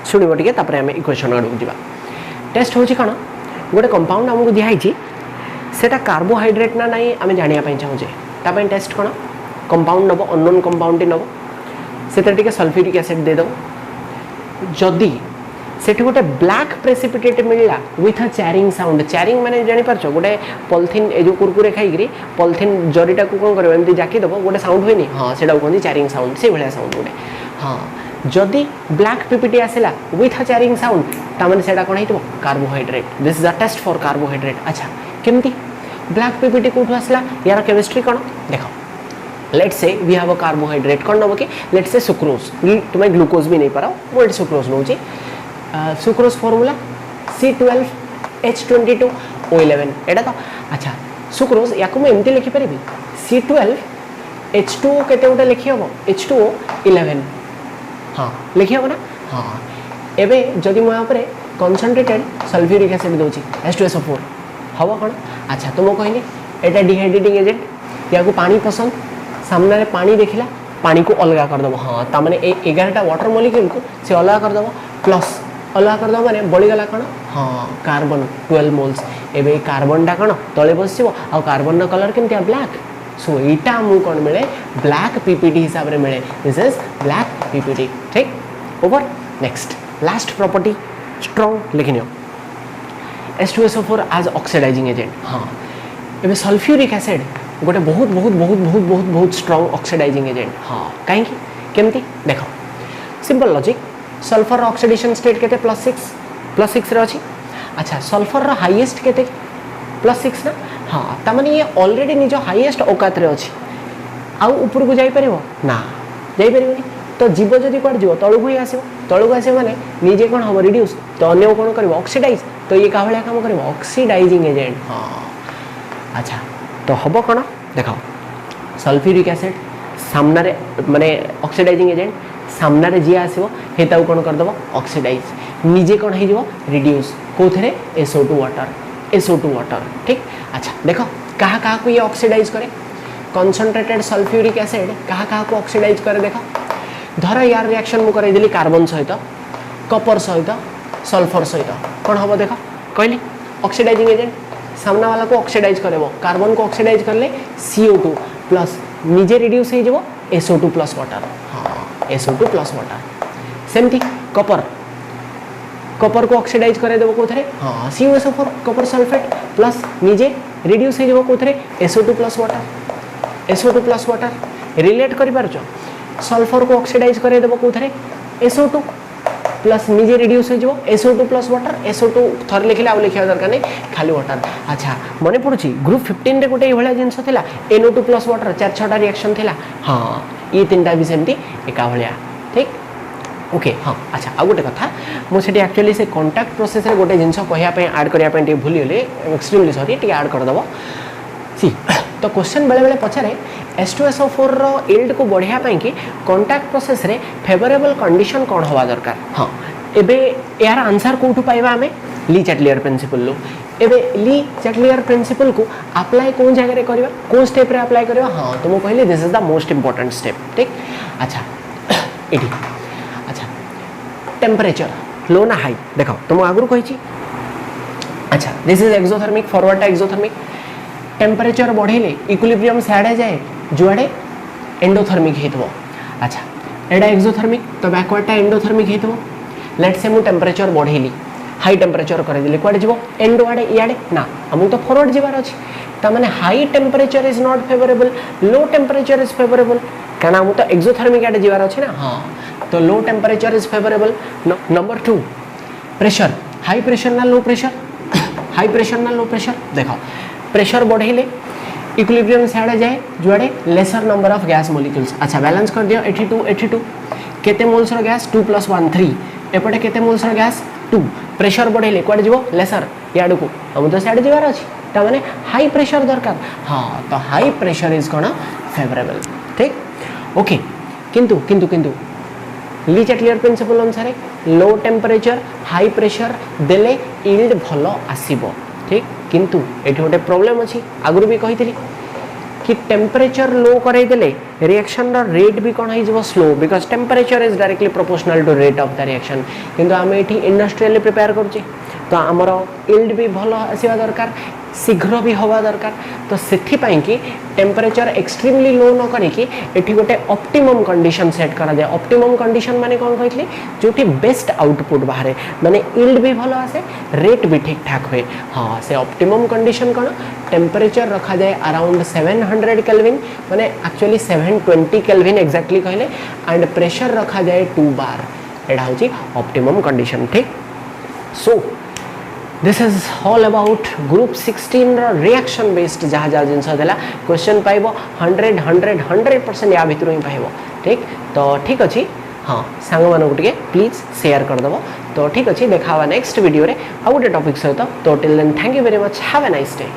शुणव टे तापर आम इक्वेशन आड़ जा टेस्ट हूँ कौन गोटे कंपाउंड आमको दिखाई सेटा कार्बोहाइड्रेट ना नहीं आम जानापी चाहूचे ताप टेस्ट कौन कंपाउंड नब अननोन कंपाउंड नब से सल्फ्यूरिक एसिड देदेव जदि से गोटे ब्लैक प्रेसिपिटेट मिलला विथ अ चैरिंग साउंड चैरिंग माने जानी पारछो गोटे पॉलिथीन ए जो कुरकुरे खाई पॉलिथीन जरीटा को कौन कर जाकी दब गोटे साउंड हुए हाँ से कहते चैरिंग साउंड से भाया साउंड गोटे हाँ जदि ब्लैक पीपीटी आसला विथ अ चैरिंग साउंड तामाने सेटा कोन हेतु carbohydrate this is a test for carbohydrate अच्छा केमती ब्लैक पीपीटी कोठु आसला यार केमिस्ट्री कोन देखो let's say we have a carbohydrate कोन नबो कि लेट्स से सुक्रोज तुम ग्लूकोज भी नहीं पारो मोड सुक्रोज नउची सुक्रोज फार्मूला C12H22O11 एटा तो अच्छा सुक्रोज याको मैं एमती लिखि परिबी C12H2O केते गोटे लिखि हबो H2O11 हाँ लिखी हम ना हाँ एबे जदि मो ऊपर कंसंट्रेटेड सल्फ्यूरिक एसिड दोची H2SO4 हवा कौन अच्छा तो मो कहली एटा डिहाइड्रेटिंग एजेंट या को पानी पसंद सामने रे पानी देखिला पानी को अलग कर दबो हाँ ता माने 11टा वाटर मॉलिक्यूल को से अलग कर दबो प्लस अलग कर दबो माने बड़ी गला कौन हाँ कार्बन 12 मोल्स एबे कार्बन टा कौन तळे बसिबो आ कार्बन ना कलर केमतिया ब्लैक सो एटा हमको कौन मिले ब्लैक पीपीटी हिसाब रे मिले दिस इज ब्लैक पीपीटी ठीक over next last property strong लिखिनियो H2SO4 एज ऑक्सीडाइजिंग एजेंट हाँ एबे सल्फ्यूरिक एसिड गोटे बहुत बहुत बहुत बहुत बहुत बहुत स्ट्रॉन्ग ऑक्सीडाइजिंग एजेंट हाँ कहीं केमती देखो simple logic sulphur oxidation state केते +6 रे अछि अच्छा सल्फर रो हाईएस्ट केते +6 ना हाँ तामाने ये ऑलरेडी निज हाईएस्ट औकात रे अछि आउ ऊपर को जाई परिबो ना जाई परिबोनी तो जीव जदि कोड जीव तळु ही आसीबो माने निजे कोन हम रिड्यूस तो अन्य कोन करबो ऑक्सीडाइज तो ये का भलिया काम करबो ऑक्सीडाइजिंग एजेंट हाँ अच्छा तो हबो कोन देखो सल्फ्यूरिक एसिड सामना रे माने ऑक्सीडाइजिंग एजेंट सामना रे जे आसीबो हेताउ कोन कर दबो ऑक्सीडाइज निजे कोन हे जीवो रिड्यूस कोथरे SO2 वाटर ठीक अच्छा देखो कहा कहा को ये ऑक्सीडाइज करे कंसंट्रेटेड सल्फ्यूरिक एसिड कहा कहा को ऑक्सीडाइज करे देखो धर यार रिएक्शन मु करे दिली कार्बन सहित कपर सहित सल्फर सहित कौन हम देख कहली ऑक्सीडाइजिंग एजेंट सामना वाला को ऑक्सीडाइज करेबो कार्बन को ऑक्सीडाइज करले CO2 प्लस निजे रिड्यूस हो जाबो SO2 प्लस वाटर हाँ SO2 प्लस वाटर सेमती कपर को ऑक्सीडाइज करे देबो कोथरे हाँ CuSO4 कपर सल्फेट प्लस निजे रिड्यूस हो जाबो कोथरे SO2 प्लस वाटर रिलेट करि पारछो सल्फर को ऑक्सीडाइज करे देबो कोथरे SO2 प्लस निजे रिड्यूस हो जाबो SO2 प्लस वाटर SO2 थर लिखले आ लिखिया दरकार नै खाली वाटर अच्छा मने पड़ुची ग्रुप 15 रे गोटे भलिया जिंस थिला NO2 प्लस वाटर 4-6टा रिएक्शन थिला हां ये तीनटा भी सेमती एका भलिया ठीक ओके हाँ अच्छा आ गोटे कथा मुझे एक्चुअली से कांटेक्ट प्रोसेस रे गोटे जिंस कहया पे ऐड करया पे भूली गले एक्सट्रीमली सॉरी टी ऐड कर दबो सी तो क्वेश्चन बेले बेले पचारे H2SO4 रो यील्ड को बढ़िया पाई कि कांटेक्ट प्रोसेस रे फेवरेबल कंडीशन कौन हवा दरकार हाँ एबे यार आंसर कोठू पाइबा हमें ली चैटलियर प्रिंसिपल लो एबे ली चैटलियर प्रिंसिपल को अप्लाई कौन जगह रे करबा कौन स्टेप रे अप्लाई करबा हाँ तो मो कहले this is the most important step ठीक अच्छा एडी अच्छा टेम्परेचर लो ना हाई देखो तुम आगु कही अच्छा this is exothermic forward exothermic temperature बढ़ेले इक्विलिब्रियम साड़े जाए जुआड़े एंडोथर्मिक हेतबो अच्छा एडा एक्सोथर्मिक तो बैकवर्डटा एंडोथर्मिक हेतबो लेट्स से मु टेम्परेचर बढ़ेली हाई टेम्परेचर कर देली कुआडे जीवो एंडो आड़े इयाड़े ना हमु तो फॉरवर्ड जीवार अछि ता माने high temperature is not favourable low temperature is favourable काना हमु तो एक्सोथर्मिक आड़े जीवार अछि ना हां तो low temperature is favourable number 2 pressure high pressure ना लो प्रेशर हाई प्रेशर ना लो प्रेशर देखो प्रेशर बढ़ेले इक्विलिब्रियम से आड़े जाए जुआड़े lesser number of gas molecules अच्छा बैलेंस कर दियो 82 केते मोल्स रो गैस 2 + 1 3 एपटे केते मोल्स रो गैस 2 प्रेशर बढ़ेले कुआडे जीवो लेसर याडू को हम तो साइड जीवार अछि ता माने हाई प्रेशर दरकार हां तो हाई प्रेशर इज कोना फेवरेबल ठीक ओके किंतु किंतु किंतु ली चैटलियर प्रिंसिपल अनुसार लो टेम्परेचर हाई प्रेशर देले यील्ड भलो आसीबो ठीक किंतु एठी गोटे प्रॉब्लम अछि आगुर भी कहितली कि टेम्परेचर लो कराई देले रिएक्शन रो रेट भी कोन होई जबो slow because temperature is directly proportional to rate of the reaction किंतु हम एठी इंडस्ट्रियली प्रिपेयर करछि तो हमरो यील्ड भी भलो आसीबा दरकार शीघ्र भी हवा दरकार तो सेथि पई कि टेम्परेचर एक्सट्रीमली लो न करी कि एठी गोटे ऑप्टिमम कंडीशन सेट करा जाय ऑप्टिमम कंडीशन माने कोन कहथले जोठी बेस्ट आउटपुट बाहरे माने यील्ड भी भलो आसे रेट भी ठीक ठाक होए हां से ऑप्टिमम कंडीशन कोन टेम्परेचर रखा जाए अराउंड 700 केल्विन माने एक्चुअली 720 केल्विन एक्जेक्टली कहले एंड प्रेशर रखा जाए 2 बार एडा होची ऑप्टिमम कंडीशन ठीक so this is all about group 16 reaction based जहाँ जहाँ जिनस देला क्वेश्चन पाइब 100% या भितर ही पाइब ठीक तो ठीक अच्छे हाँ सांग मानक टे प्लीज शेयर करदेव तो ठीक अच्छे देखा नेक्स्ट वीडियो रे आ गोटे टॉपिक सहित तो till then thank you very much have a nice day.